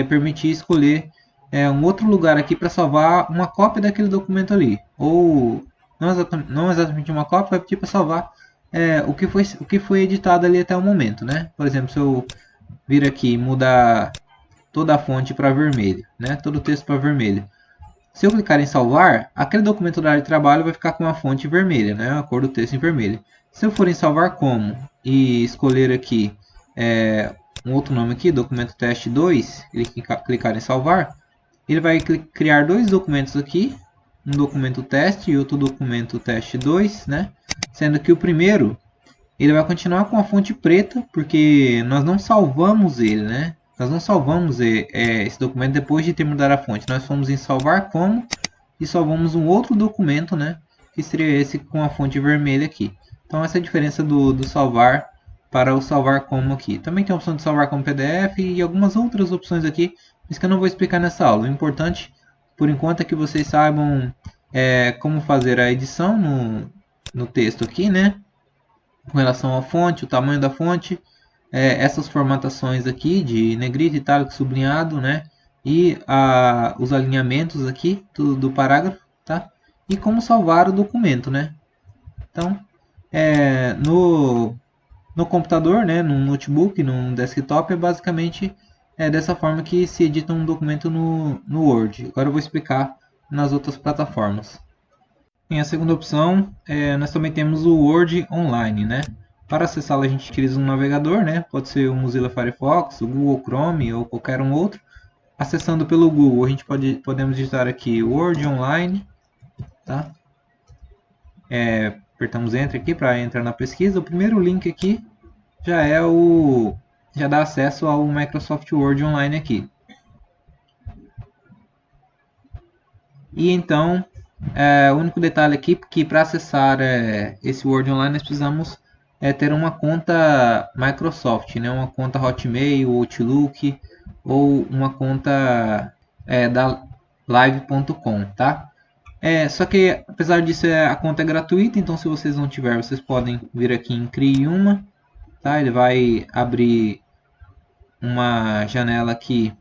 permitir escolher um outro lugar aqui para salvar uma cópia daquele documento ali. Ou não exatamente uma cópia, vai pedir para salvar o que foi editado ali até o momento, né? Por exemplo, se eu vir aqui e mudar toda a fonte para vermelho, né? Todo o texto para vermelho. Se eu clicar em salvar, aquele documento da área de trabalho vai ficar com a fonte vermelha, né? A cor do texto em vermelho. Se eu for em salvar como e escolher aqui um outro nome aqui, documento teste 2, ele clicar em salvar, ele vai criar dois documentos aqui, um documento teste e outro documento teste 2, né? Sendo que o primeiro, ele vai continuar com a fonte preta, porque nós não salvamos ele, né? Nós não salvamos esse documento depois de ter mudado a fonte. Nós fomos em salvar como e salvamos um outro documento, né? Que seria esse com a fonte vermelha aqui. Então essa é a diferença do salvar para o salvar como aqui. Também tem a opção de salvar como PDF e algumas outras opções aqui, mas que eu não vou explicar nessa aula. O importante, por enquanto, é que vocês saibam como fazer a edição no texto aqui, né? Com relação à fonte, o tamanho da fonte, essas formatações aqui de negrito, itálico, sublinhado, né? E os alinhamentos aqui do parágrafo, tá? E como salvar o documento, né? Então, no computador, né, no notebook, no desktop, é basicamente dessa forma que se edita um documento no Word. Agora eu vou explicar nas outras plataformas. Em a segunda opção, nós também temos o Word Online, né? Para acessá-lo a gente utiliza um navegador, né? Pode ser o Mozilla Firefox, o Google Chrome ou qualquer um outro. Acessando pelo Google, a gente podemos digitar aqui Word Online, tá? Apertamos Enter aqui para entrar na pesquisa. O primeiro link aqui já dá acesso ao Microsoft Word Online aqui. E então, o único detalhe aqui que para acessar esse Word Online nós precisamos ter uma conta Microsoft, né? Uma conta Hotmail, Outlook ou uma conta da live.com, tá? Só que apesar disso a conta é gratuita, então se vocês não tiverem, vocês podem vir aqui em Crie uma, tá? Ele vai abrir uma janela aqui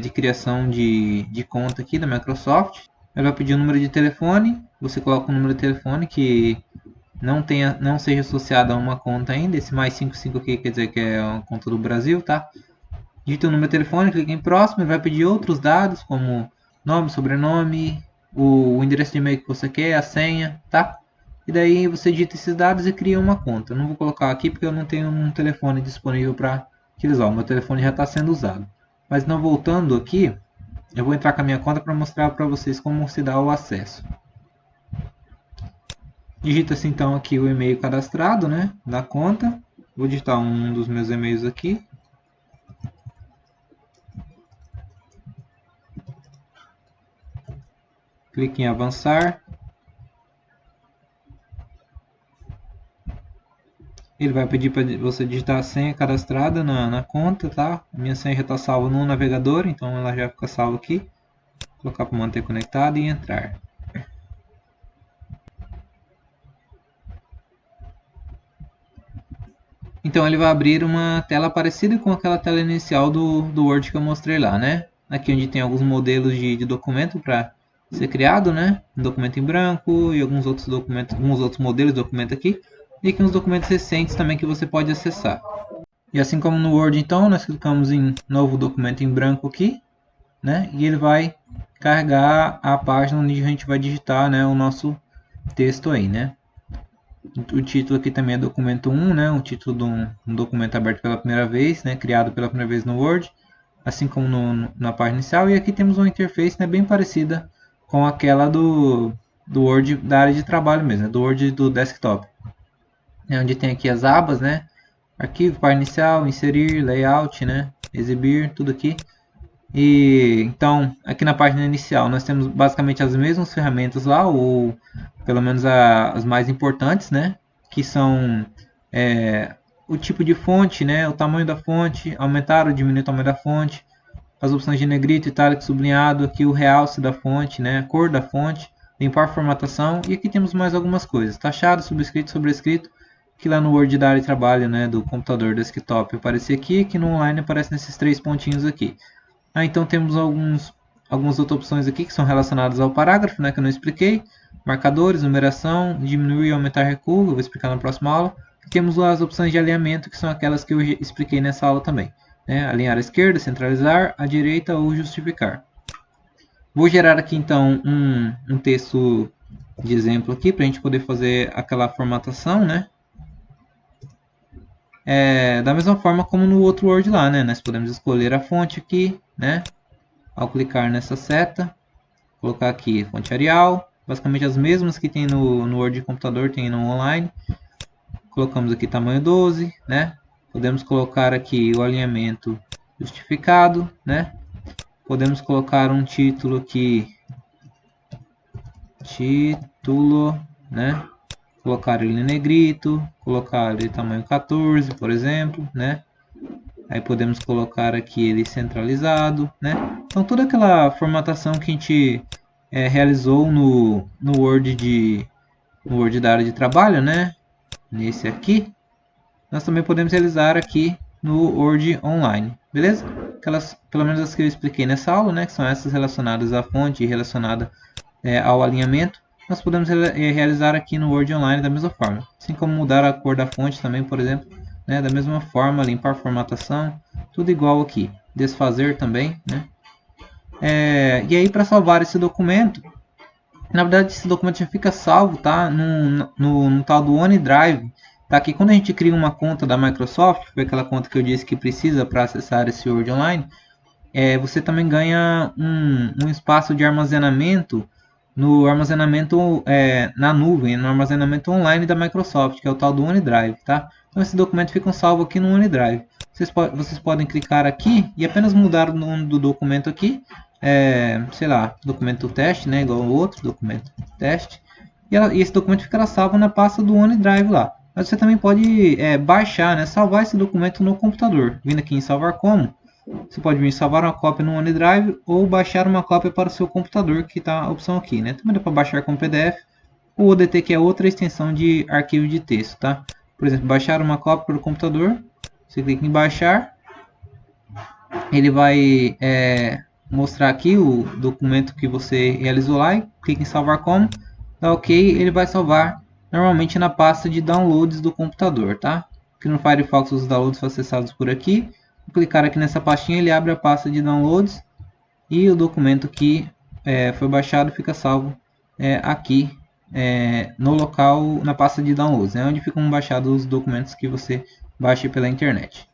de criação de conta aqui da Microsoft. Ele vai pedir o número de telefone, você coloca o número de telefone que não seja associado a uma conta ainda. Esse mais 55 aqui quer dizer que é uma conta do Brasil, tá? Digita o número de telefone, clica em próximo, ele vai pedir outros dados como nome, sobrenome, o endereço de e-mail que você quer, a senha, tá? E daí você digita esses dados e cria uma conta. Eu não vou colocar aqui porque eu não tenho um telefone disponível para utilizar. O meu telefone já está sendo usado. Mas não voltando aqui, eu vou entrar com a minha conta para mostrar para vocês como se dá o acesso. Digita-se então aqui o e-mail cadastrado, né, da conta. Vou digitar um dos meus e-mails aqui. Clique em avançar. Ele vai pedir para você digitar a senha cadastrada na conta, tá? A minha senha já está salva no navegador, então ela já fica salva aqui. Vou colocar para manter conectado e entrar. Então ele vai abrir uma tela parecida com aquela tela inicial do Word que eu mostrei lá, né? Aqui onde tem alguns modelos de documento para ser criado, né? Um documento em branco e alguns outros modelos de documento aqui. E aqui uns documentos recentes também que você pode acessar. E assim como no Word, então, nós clicamos em novo documento em branco aqui, né? E ele vai carregar a página onde a gente vai digitar, né, o nosso texto aí, né? O título aqui também é documento 1, né? O título de um documento aberto pela primeira vez, né? Criado pela primeira vez no Word, assim como na página inicial. E aqui temos uma interface, né, bem parecida com aquela do Word da área de trabalho mesmo, né? Do Word do desktop. Onde tem aqui as abas, né? Arquivo, página inicial, inserir, layout, né? Exibir, tudo aqui. E então, aqui na página inicial, nós temos basicamente as mesmas ferramentas lá, ou pelo menos as mais importantes, né? Que são o tipo de fonte, né? O tamanho da fonte, aumentar ou diminuir o tamanho da fonte, as opções de negrito, itálico, sublinhado, aqui o realce da fonte, né? A cor da fonte, limpar formatação, e aqui temos mais algumas coisas, taxado, subscrito, sobrescrito, que lá no Word da área de trabalho, né, do computador desktop aparece aqui, que no online aparece nesses 3 pontinhos aqui. Então temos algumas outras opções aqui que são relacionadas ao parágrafo, né, que eu não expliquei, marcadores, numeração, diminuir e aumentar recuo, eu vou explicar na próxima aula. E temos as opções de alinhamento, que são aquelas que eu expliquei nessa aula também, né, alinhar à esquerda, centralizar, à direita ou justificar. Vou gerar aqui então um texto de exemplo aqui para a gente poder fazer aquela formatação, né? Da mesma forma como no outro Word lá, né? Nós podemos escolher a fonte aqui, né? Ao clicar nessa seta, colocar aqui fonte Arial, basicamente as mesmas que tem no Word de computador, tem no online. Colocamos aqui tamanho 12, né? Podemos colocar aqui o alinhamento justificado, né? Podemos colocar um título aqui, título, né? colocar ele em negrito, colocar ele tamanho 14, por exemplo, né? Aí podemos colocar aqui ele centralizado, né? Então toda aquela formatação que a gente realizou no Word da área de trabalho, né? Nesse aqui, nós também podemos realizar aqui no Word Online, beleza? Aquelas, pelo menos as que eu expliquei nessa aula, né? Que são essas relacionadas à fonte e relacionadas ao alinhamento, nós podemos realizar aqui no Word Online da mesma forma. Assim como mudar a cor da fonte também, por exemplo, né? Da mesma forma, limpar formatação, tudo igual aqui. Desfazer também, né? E aí para salvar esse documento, na verdade esse documento já fica salvo, tá? No tal do OneDrive. Tá? Que quando a gente cria uma conta da Microsoft, foi aquela conta que eu disse que precisa para acessar esse Word Online, você também ganha um espaço de armazenamento no armazenamento na nuvem, no armazenamento online da Microsoft, que é o tal do OneDrive, tá? Então esse documento fica salvo aqui no OneDrive. Vocês podem clicar aqui e apenas mudar o nome do documento aqui, sei lá, documento teste, né? Igual o outro documento teste, e esse documento ficará salvo na pasta do OneDrive lá. Mas você também pode baixar, né? Salvar esse documento no computador, vindo aqui em salvar como. Você pode vir salvar uma cópia no OneDrive ou baixar uma cópia para o seu computador, que está a opção aqui, né? Também dá para baixar como PDF. O ODT, que é outra extensão de arquivo de texto, tá? Por exemplo, baixar uma cópia para o computador. Você clica em baixar. Ele vai mostrar aqui o documento que você realizou lá e clica em salvar como. Dá OK, ele vai salvar normalmente na pasta de downloads do computador, tá? Aqui no Firefox os downloads são acessados por aqui. Vou clicar aqui nessa pastinha, ele abre a pasta de downloads e o documento que foi baixado fica salvo aqui no local, na pasta de downloads, né, onde ficam baixados os documentos que você baixa pela internet.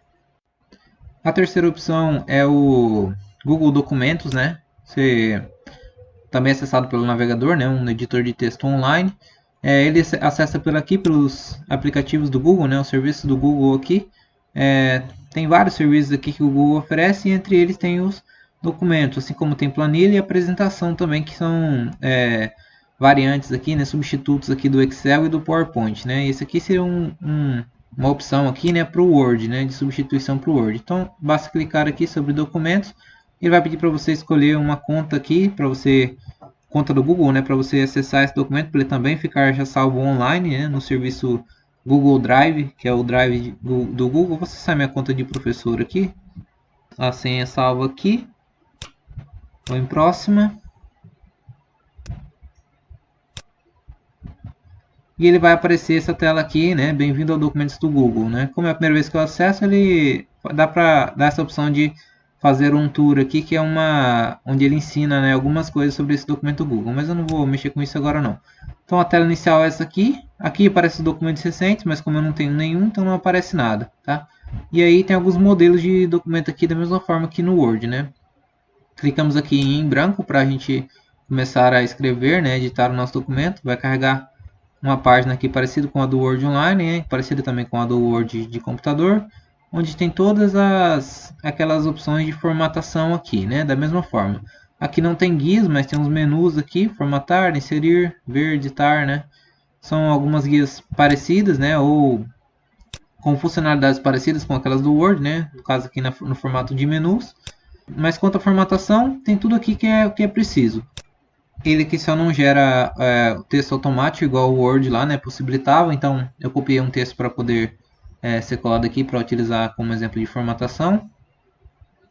A terceira opção é o Google Documentos, né? Você também é acessado pelo navegador, né? Um editor de texto online. Ele acessa pelos aplicativos do Google, né? O serviço do Google aqui. Tem vários serviços aqui que o Google oferece e entre eles tem os documentos, assim como tem planilha e apresentação também, que são variantes aqui, né, substitutos aqui do Excel e do PowerPoint, né? Esse aqui seria uma opção aqui, né, para o Word, né, de substituição para o Word. Então basta clicar aqui sobre documentos, ele vai pedir para você escolher uma conta aqui, conta do Google, né, para você acessar esse documento, para ele também ficar já salvo online, né, no serviço Google Drive, que é o Drive do Google. Vou acessar minha conta de professor aqui. A senha salva aqui. Vou em próxima. E ele vai aparecer essa tela aqui, né? Bem-vindo ao Documentos do Google, né? Como é a primeira vez que eu acesso, ele dá para dar essa opção de fazer um tour aqui, que é onde ele ensina, né, algumas coisas sobre esse documento Google, mas eu não vou mexer com isso agora não. Então a tela inicial é essa aqui. Aqui aparece os documentos recentes, mas como eu não tenho nenhum, então não aparece nada, tá? E aí tem alguns modelos de documento aqui da mesma forma que no Word, né? Clicamos aqui em branco para a gente começar a escrever, né, editar o nosso documento. Vai carregar uma página aqui parecida com a do Word Online, né, parecida também com a do Word de computador, onde tem todas aquelas opções de formatação aqui, né, da mesma forma. Aqui não tem guias, mas tem uns menus aqui, formatar, inserir, ver, editar, né. São algumas guias parecidas, né, ou com funcionalidades parecidas com aquelas do Word, né, no caso aqui no formato de menus. Mas quanto à formatação, tem tudo aqui que é preciso. Ele aqui só não gera o texto automático igual o Word lá, né, possibilitava. Então eu copiei um texto para poder ser colado aqui para utilizar como exemplo de formatação.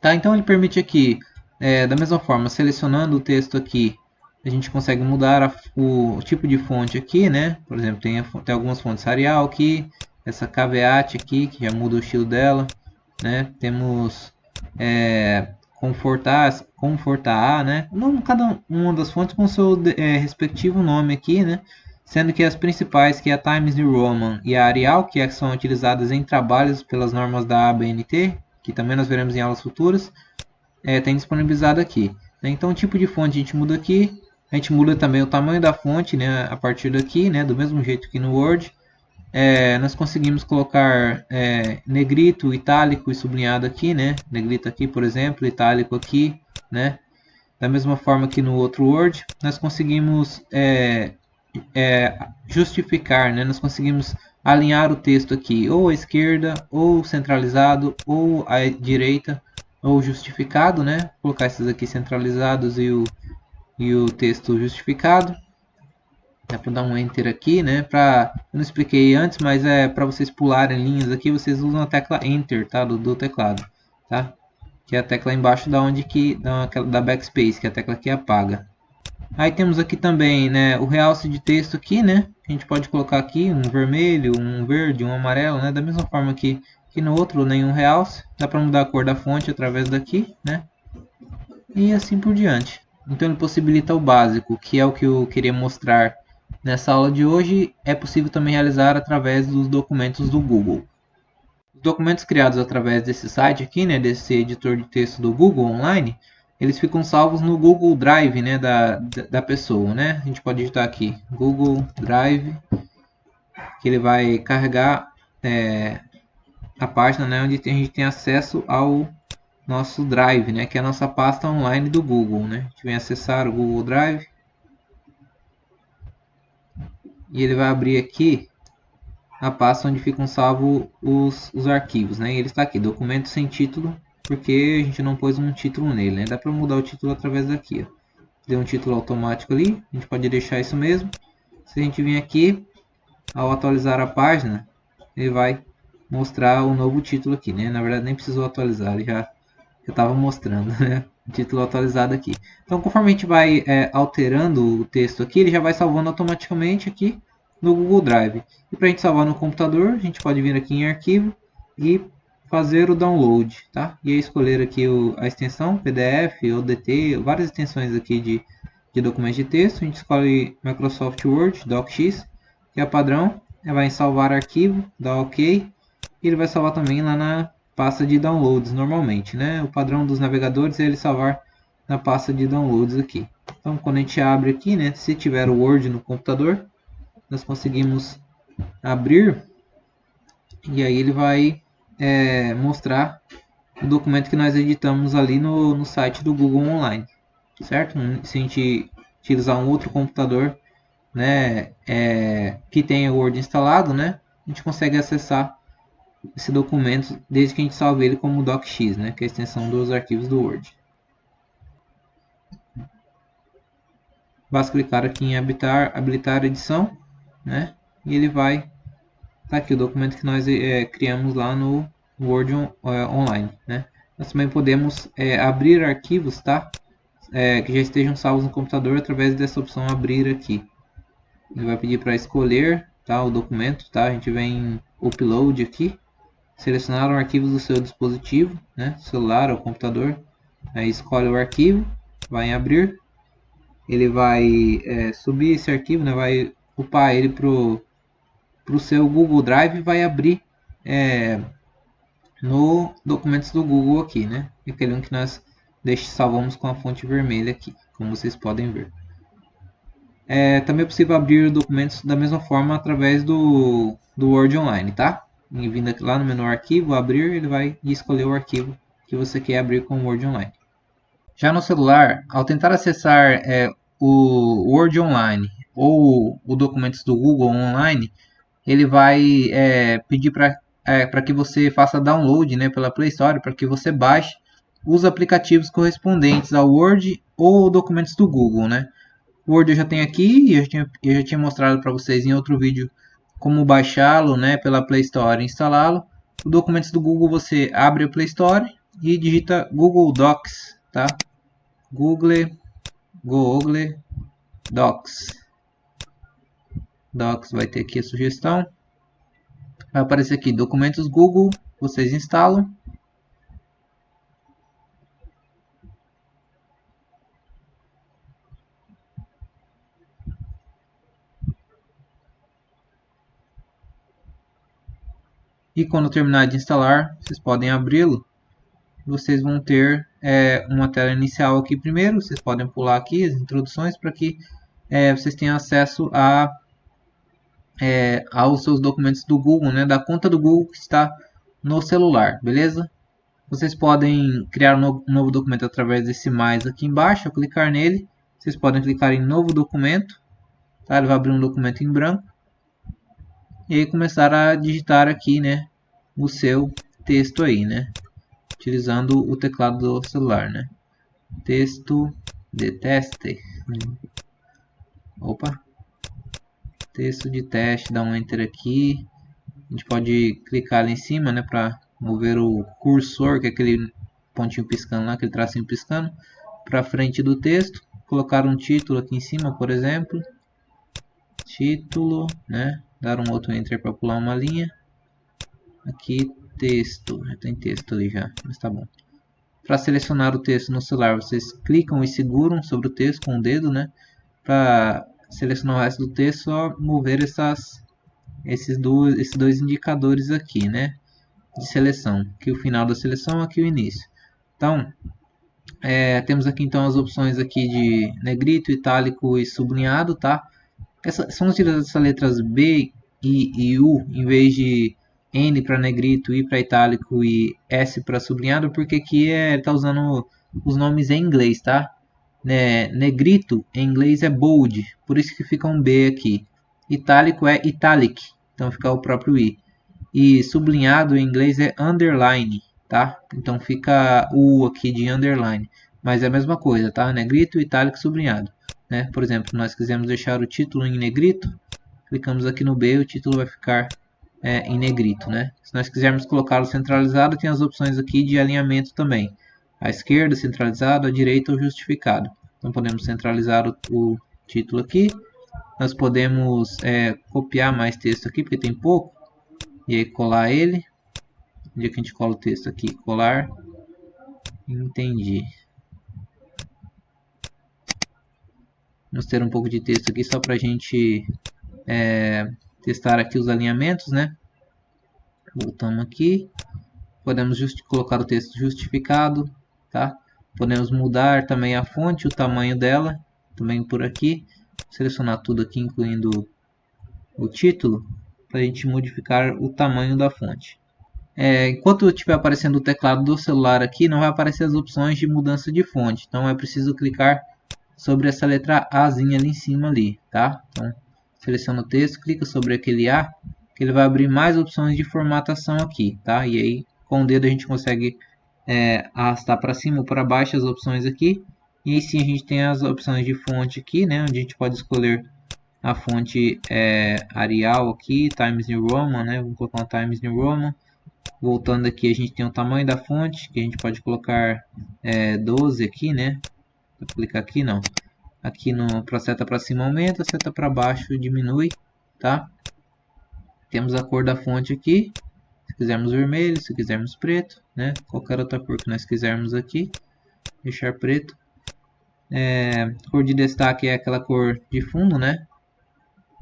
Tá, então ele permite aqui, da mesma forma, selecionando o texto aqui, a gente consegue mudar o tipo de fonte aqui, né? Por exemplo, tem algumas fontes Arial aqui, essa caveat aqui que já muda o estilo dela, né? Temos Confortar, né? Cada uma das fontes com seu respectivo nome aqui, né? Sendo que as principais, que é a Times New Roman e a Arial, que são utilizadas em trabalhos pelas normas da ABNT, que também nós veremos em aulas futuras, tem disponibilizado aqui. Então o tipo de fonte a gente muda aqui, a gente muda também o tamanho da fonte, né? A partir daqui, né? Do mesmo jeito que no Word. Nós conseguimos colocar negrito, itálico e sublinhado aqui, né? Negrito aqui, por exemplo, itálico aqui, né? Da mesma forma que no outro Word, nós conseguimos justificar, né? Nós conseguimos alinhar o texto aqui, ou à esquerda, ou centralizado, ou à direita, ou justificado, né? Vou colocar esses aqui centralizados e o texto justificado. Dá para dar um enter aqui, né? Eu não expliquei antes, mas para vocês pularem linhas aqui, vocês usam a tecla enter, tá? Do teclado, tá? Que é a tecla embaixo da backspace, que é a tecla que apaga. Aí temos aqui também, né, o realce de texto aqui, né? A gente pode colocar aqui um vermelho, um verde, um amarelo, né? Da mesma forma que no outro, nenhum realce. Dá para mudar a cor da fonte através daqui, né? E assim por diante. Então ele possibilita o básico, que é o que eu queria mostrar nessa aula de hoje. É possível também realizar através dos documentos do Google. Os documentos criados através desse site aqui, né, desse editor de texto do Google Online, eles ficam salvos no Google Drive, né, da pessoa, né? A gente pode digitar aqui Google Drive, que ele vai carregar a página, né, onde a gente tem acesso ao nosso Drive, né, que é a nossa pasta online do Google, né? A gente vem acessar o Google Drive e ele vai abrir aqui a pasta onde ficam salvos os arquivos, né? E ele está aqui, documento sem título, porque a gente não pôs um título nele, né? Dá para mudar o título através daqui, ó. Deu um título automático ali, a gente pode deixar isso mesmo. Se a gente vir aqui, ao atualizar a página, ele vai mostrar o novo título aqui, né? Na verdade nem precisou atualizar, ele já estava mostrando, né? O título atualizado aqui. Então conforme a gente vai alterando o texto aqui, ele já vai salvando automaticamente aqui no Google Drive. E para a gente salvar no computador, a gente pode vir aqui em arquivo e fazer o download, tá? E aí escolher aqui a extensão PDF, ODT, várias extensões aqui de documentos de texto. A gente escolhe Microsoft Word, DocX, que é padrão. Ele vai em salvar arquivo, dá OK. E ele vai salvar também lá na pasta de downloads normalmente, né? O padrão dos navegadores é ele salvar na pasta de downloads aqui. Então quando a gente abre aqui, né? Se tiver o Word no computador, nós conseguimos abrir e aí ele vai mostrar o documento que nós editamos ali no site do Google Online, certo? Se a gente utilizar um outro computador, né, que tenha o Word instalado, né, a gente consegue acessar esse documento desde que a gente salve ele como docx, né, que é a extensão dos arquivos do Word. Basta clicar aqui em habilitar edição, né, e ele vai tá aqui o documento que nós criamos lá no Word Online, né? Nós também podemos abrir arquivos, tá? Que já estejam salvos no computador através dessa opção abrir aqui. Ele vai pedir para escolher, tá, o documento, tá? A gente vem em upload aqui, selecionar os arquivos do seu dispositivo, né? Celular ou computador. Aí escolhe o arquivo, vai em abrir. Ele vai subir esse arquivo, né? Vai upar ele para o seu Google Drive, vai abrir no documentos do Google aqui, né? Aquele link que nós salvamos com a fonte vermelha aqui, como vocês podem ver. Também é possível abrir documentos da mesma forma através do Word Online, tá? E vindo aqui lá no menu arquivo, abrir, ele vai escolher o arquivo que você quer abrir com o Word Online. Já no celular, ao tentar acessar o Word Online ou o documentos do Google Online, ele vai pedir para que você faça download, né, pela Play Store, para que você baixe os aplicativos correspondentes ao Word ou documentos do Google, né? O Word eu já tenho aqui, eu já tinha mostrado para vocês em outro vídeo como baixá-lo, né, pela Play Store e instalá-lo. O documentos do Google você abre a Play Store e digita Google Docs, tá? Google Docs. Docs vai ter aqui a sugestão. Vai aparecer aqui documentos Google, vocês instalam. E quando terminar de instalar, vocês podem abri-lo. Vocês vão ter uma tela inicial aqui primeiro. Vocês podem pular aqui as introduções para que vocês tenham acesso aos seus documentos do Google, né, da conta do Google que está no celular, beleza? Vocês podem criar um novo documento através desse mais aqui embaixo. Ao clicar nele, vocês podem clicar em novo documento tá? Ele vai abrir um documento em branco e aí começar a digitar aqui, né, o seu texto aí, né, utilizando o teclado do celular, né. Texto de teste. Opa. Texto de teste, dá um enter aqui. A gente pode clicar ali em cima, né, para mover o cursor, que é aquele pontinho piscando lá, aquele tracinho piscando, para frente do texto. Colocar um título aqui em cima, por exemplo. Título, né? Dar um outro enter para pular uma linha. Aqui, texto. Já tem texto ali já, mas tá bom. Para selecionar o texto no celular, vocês clicam e seguram sobre o texto com o dedo, né? Para selecionar o resto do texto, só mover esses dois indicadores aqui, né? De seleção. Aqui o final da seleção, aqui o início. Então, temos aqui então as opções aqui de negrito, itálico e sublinhado, tá? São utilizadas essas letras B, I e U em vez de N para negrito, I para itálico e S para sublinhado, porque aqui tá usando os nomes em inglês, tá? Negrito em inglês é bold, por isso que fica um B aqui. Itálico é italic, então fica o próprio I. E sublinhado em inglês é underline, tá? Então fica o U aqui de underline, mas é a mesma coisa, tá? Negrito, itálico, sublinhado. Né? Por exemplo, nós quisermos deixar o título em negrito, clicamos aqui no B, o título vai ficar em negrito, né? Se nós quisermos colocá-lo centralizado, tem as opções aqui de alinhamento também. À esquerda, centralizado, à direita, ou justificado. Então podemos centralizar o título aqui. Nós podemos copiar mais texto aqui, porque tem pouco, e aí colar ele. Onde é que a gente cola o texto aqui? Colar. Entendi. Vamos ter um pouco de texto aqui só para a gente testar aqui os alinhamentos, né? Voltamos aqui. Podemos colocar o texto justificado, tá? Podemos mudar também a fonte, o tamanho dela, também por aqui. Selecionar tudo aqui, incluindo o título, para a gente modificar o tamanho da fonte. Enquanto estiver aparecendo o teclado do celular aqui, não vai aparecer as opções de mudança de fonte. Então é preciso clicar sobre essa letra Azinha ali em cima ali, tá? Então seleciona o texto, clica sobre aquele A, que ele vai abrir mais opções de formatação aqui, tá? E aí com o dedo a gente consegue arrastar para cima ou para baixo as opções aqui. E aí sim a gente tem as opções de fonte aqui, né? Onde a gente pode escolher a fonte Arial aqui, Times New Roman, né? Vamos colocar um Times New Roman. Voltando aqui a gente tem o tamanho da fonte, que a gente pode colocar 12 aqui, né? Vou clicar aqui, não. Aqui para seta para cima aumenta, seta para baixo diminui, tá? Temos a cor da fonte aqui. Se quisermos vermelho, se quisermos preto, né? Qualquer outra cor que nós quisermos aqui. Deixar preto. Cor de destaque é aquela cor de fundo, né?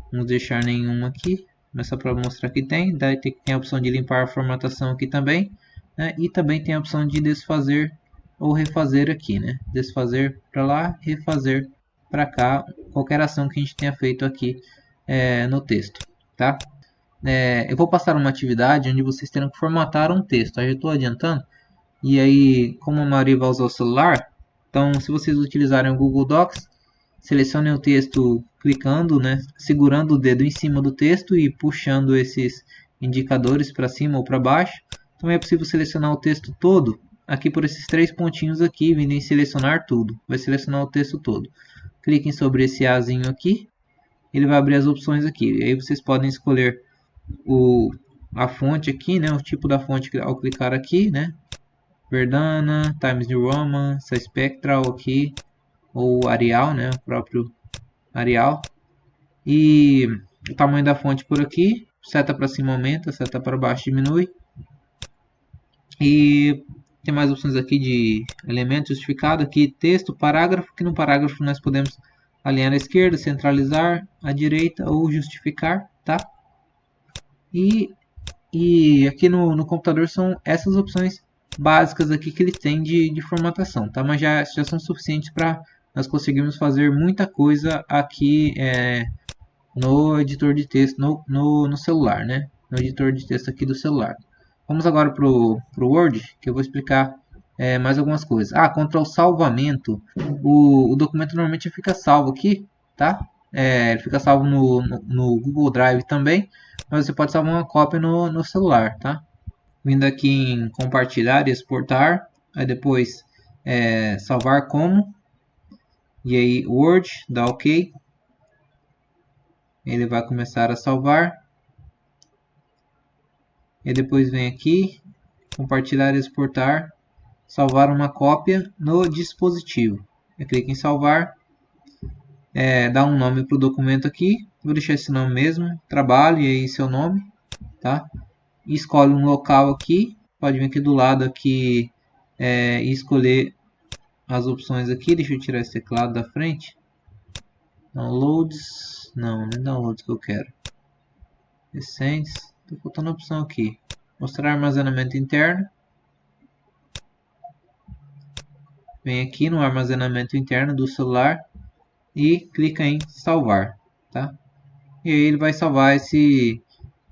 Vamos deixar nenhuma aqui. Mas só para mostrar que tem. Daí tem a opção de limpar a formatação aqui também. Né? E também tem a opção de desfazer ou refazer aqui, né? Desfazer para lá, refazer para cá. Qualquer ação que a gente tenha feito aqui no texto, tá? Eu vou passar uma atividade onde vocês terão que formatar um texto. Eu já estou adiantando. E aí, como a maioria vai usar o celular, então se vocês utilizarem o Google Docs, selecionem o texto clicando, né, segurando o dedo em cima do texto e puxando esses indicadores para cima ou para baixo. Também é possível selecionar o texto todo, aqui por esses três pontinhos aqui, vindo em selecionar tudo. Vai selecionar o texto todo. Cliquem sobre esse Azinho aqui, ele vai abrir as opções aqui. E aí vocês podem escolher a fonte aqui, né, o tipo da fonte ao clicar aqui, né, Verdana, Times New Roman, Spectral aqui, ou Arial, né, o próprio Arial. E o tamanho da fonte por aqui, seta para cima aumenta, seta para baixo diminui. E tem mais opções aqui de elemento justificado, aqui texto, parágrafo, que no parágrafo nós podemos alinhar à esquerda, centralizar à direita ou justificar, tá? E aqui no computador são essas opções básicas aqui que eles têm de formatação, tá? Mas já são suficientes para nós conseguirmos fazer muita coisa aqui no editor de texto no celular, né? No editor de texto aqui do celular. Vamos agora para o Word, que eu vou explicar mais algumas coisas. Quanto ao salvamento, o documento normalmente fica salvo aqui, tá? ele fica salvo no Google Drive também, mas você pode salvar uma cópia no celular, tá? Vindo aqui em compartilhar e exportar, aí depois salvar como, e aí Word, dá OK, ele vai começar a salvar, e depois vem aqui, compartilhar e exportar, salvar uma cópia no dispositivo. Eu clico em salvar, dá um nome para o documento aqui, vou deixar esse nome mesmo, trabalho e aí seu nome, tá? E escolhe um local aqui, pode vir aqui do lado aqui e escolher as opções aqui. Deixa eu tirar esse teclado da frente. Downloads, não é downloads que eu quero. Recentes, estou faltando a opção aqui. Mostrar armazenamento interno. Vem aqui no armazenamento interno do celular e clica em salvar, tá? E aí ele vai salvar esse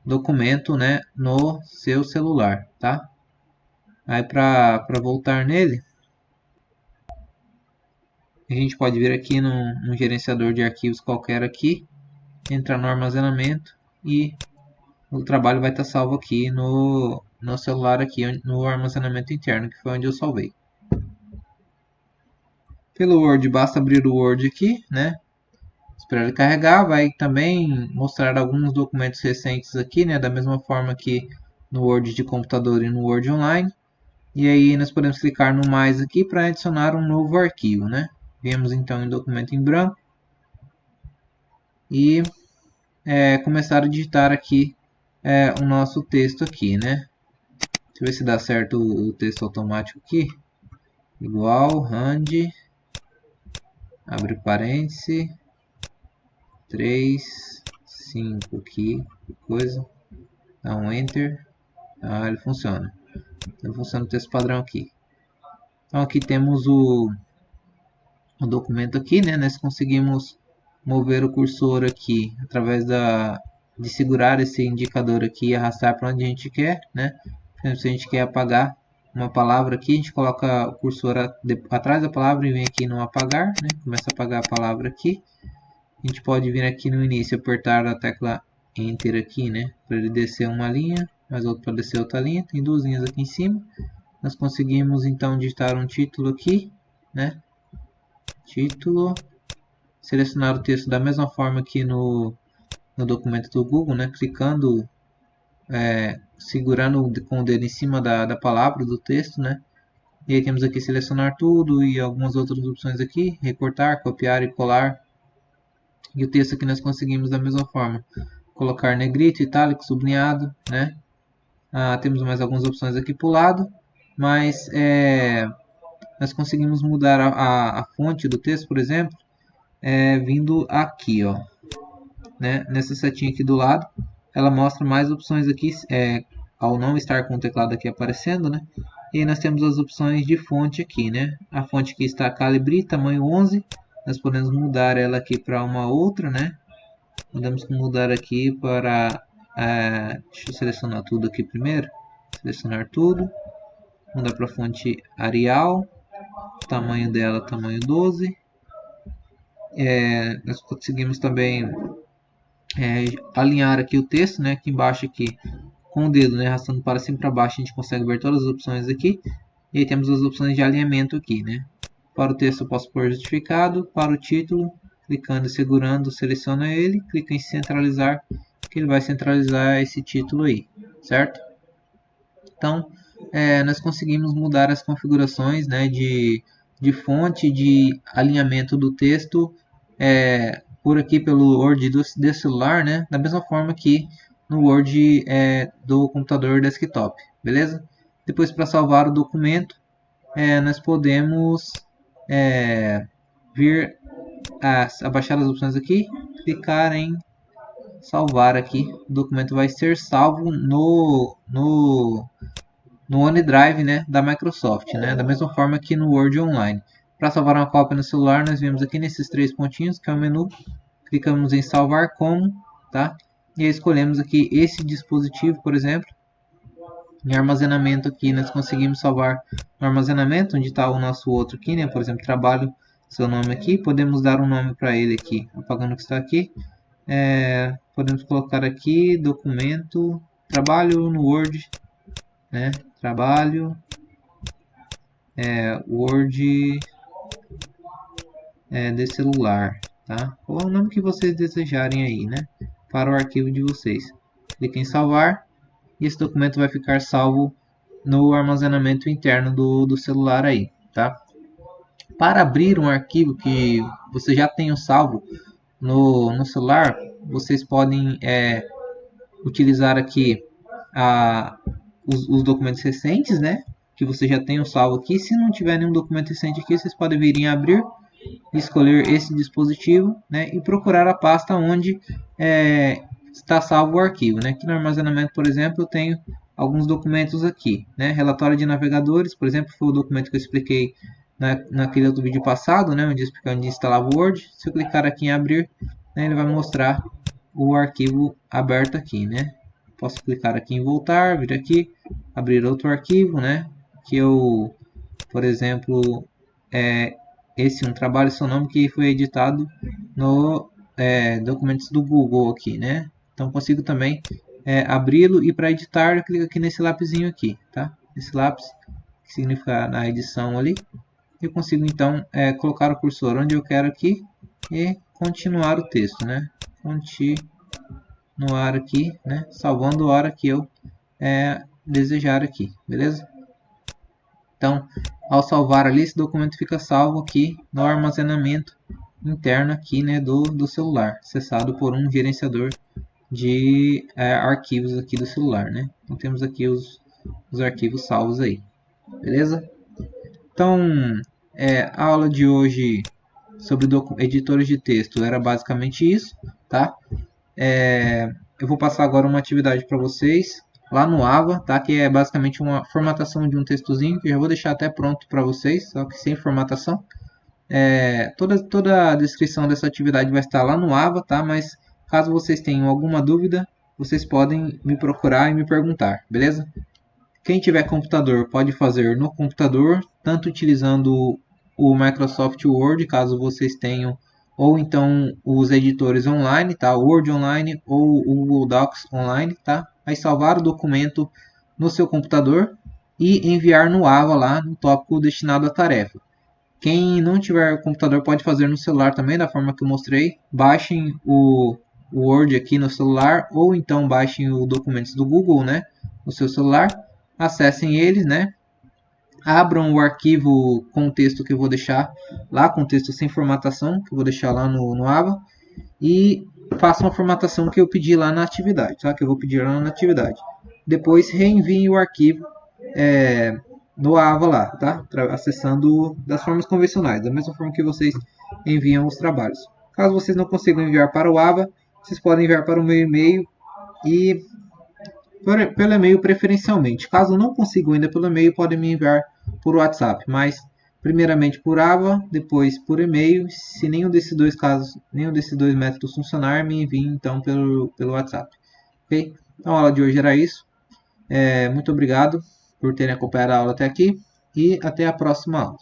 documento, né, no seu celular, tá? Aí para voltar nele, a gente pode vir aqui no gerenciador de arquivos qualquer aqui, entrar no armazenamento e o trabalho vai estar salvo aqui no celular aqui no armazenamento interno, que foi onde eu salvei. Pelo Word, basta abrir o Word aqui, né? Esperar ele carregar, vai também mostrar alguns documentos recentes aqui, né? Da mesma forma que no Word de computador e no Word Online. E aí nós podemos clicar no mais aqui para adicionar um novo arquivo, né? Viemos então em documento em branco e começar a digitar aqui o nosso texto aqui, né? Deixa eu ver se dá certo o texto automático aqui. Igual, rand, abre parênteses, 3, 5 aqui, coisa, dá um enter, ele funciona. Então funciona o texto padrão aqui. Então aqui temos o documento aqui, né? Nós conseguimos mover o cursor aqui através de segurar esse indicador aqui e arrastar para onde a gente quer, né? Por exemplo, se a gente quer apagar uma palavra aqui, a gente coloca o cursor atrás da palavra e vem aqui no apagar, né? Começa a apagar a palavra aqui. A gente pode vir aqui no início e apertar a tecla Enter aqui, né? Para ele descer uma linha, mais outro para descer outra linha. Tem duas linhas aqui em cima. Nós conseguimos então digitar um título aqui, né? Título. Selecionar o texto da mesma forma que no documento do Google, né? Clicando, segurando com o dedo em cima da palavra do texto, né? E aí temos aqui selecionar tudo e algumas outras opções aqui, recortar, copiar e colar. E o texto aqui nós conseguimos da mesma forma, colocar negrito, itálico, sublinhado, né? Temos mais algumas opções aqui para o lado, mas nós conseguimos mudar a fonte do texto, por exemplo, vindo aqui, ó, né? Nessa setinha aqui do lado, ela mostra mais opções aqui, ao não estar com o teclado aqui aparecendo, né? E aí nós temos as opções de fonte aqui, né? A fonte aqui está Calibri, tamanho 11, nós podemos mudar ela aqui para uma outra, né? Podemos mudar aqui para... deixa eu selecionar tudo aqui primeiro. Selecionar tudo. Mudar para a fonte Arial. O tamanho dela, tamanho 12. Nós conseguimos também alinhar aqui o texto, né? Aqui embaixo aqui, com o dedo, né? Arrastando para cima e para baixo, a gente consegue ver todas as opções aqui. E aí temos as opções de alinhamento aqui, né? Para o texto eu posso pôr justificado. Para o título, clicando e segurando, seleciona ele, clica em centralizar, que ele vai centralizar esse título aí, certo? Então, nós conseguimos mudar as configurações, né, de fonte, de alinhamento do texto, por aqui pelo Word do celular, né, da mesma forma que no Word do computador desktop, beleza? Depois, para salvar o documento, nós podemos vir abaixar as opções aqui, clicar em salvar aqui. O documento vai ser salvo no OneDrive, né, da Microsoft, né, da mesma forma que no Word Online. Para salvar uma cópia no celular, nós vemos aqui nesses três pontinhos, que é o menu, clicamos em salvar como, tá? E aí escolhemos aqui esse dispositivo, por exemplo. Em armazenamento aqui, nós conseguimos salvar no armazenamento, onde está o nosso outro aqui, né? Por exemplo, trabalho seu nome aqui, podemos dar um nome para ele aqui, apagando o que está aqui. Podemos colocar aqui documento, trabalho no Word, né? Trabalho Word de celular, tá? Ou o nome que vocês desejarem aí, né? Para o arquivo de vocês. Clique em salvar e esse documento vai ficar salvo no armazenamento interno do celular aí, tá? Para abrir um arquivo que você já tenha salvo no celular, vocês podem utilizar aqui os documentos recentes, né? Que você já tenha salvo aqui. Se não tiver nenhum documento recente aqui, vocês podem vir em abrir, escolher esse dispositivo, né? E procurar a pasta onde está salvo o arquivo, né? Aqui no armazenamento, por exemplo, eu tenho alguns documentos aqui, né? Relatório de navegadores, por exemplo, foi o documento que eu expliquei naquele outro vídeo passado, né? Onde eu expliquei onde instalava o Word. Se eu clicar aqui em abrir, né, ele vai mostrar o arquivo aberto aqui, né? Posso clicar aqui em voltar, vir aqui, abrir outro arquivo, né? Que eu, por exemplo, esse um trabalho seu nome que foi editado no documentos do Google aqui, né? Então consigo também abri-lo, e para editar eu clico aqui nesse lapisinho aqui, tá? Esse lápis que significa na edição ali. Eu consigo então colocar o cursor onde eu quero aqui e continuar o texto, né? Continuar aqui, né? Salvando a hora que eu desejar aqui, beleza? Então, ao salvar ali, esse documento fica salvo aqui no armazenamento interno aqui, né, do celular, acessado por um gerenciador de arquivos aqui do celular, né? Então temos aqui os arquivos salvos aí, beleza? Então, a aula de hoje sobre editores de texto era basicamente isso, tá? Eu vou passar agora uma atividade para vocês lá no Ava, tá? Que é basicamente uma formatação de um textozinho, que eu já vou deixar até pronto para vocês, só que sem formatação. Toda a descrição dessa atividade vai estar lá no Ava, tá? Mas caso vocês tenham alguma dúvida, vocês podem me procurar e me perguntar, beleza? Quem tiver computador pode fazer no computador, tanto utilizando o Microsoft Word, caso vocês tenham, ou então os editores online, tá? Word online ou o Google Docs online, tá? Aí salvar o documento no seu computador e enviar no Ava lá no tópico destinado à tarefa. Quem não tiver computador pode fazer no celular também, da forma que eu mostrei. Baixem o Word aqui no celular, ou então baixem os documentos do Google, né, no seu celular. Acessem eles, né? Abram o arquivo com o texto que eu vou deixar lá, com o texto sem formatação, que eu vou deixar lá no Ava. E façam a formatação que eu pedi lá na atividade, tá? Que eu vou pedir lá na atividade. Depois reenviem o arquivo no Ava lá, tá? Acessando das formas convencionais, da mesma forma que vocês enviam os trabalhos. Caso vocês não consigam enviar para o Ava, vocês podem enviar para o meu e-mail e pelo e-mail preferencialmente. Caso não consigam ainda pelo e-mail, podem me enviar por WhatsApp, mas primeiramente por Ava, depois por e-mail. Se nenhum desses dois casos, nenhum desses dois métodos funcionar, me enviem então pelo WhatsApp. Ok? Então a aula de hoje era isso. Muito obrigado por terem acompanhado a aula até aqui e até a próxima aula.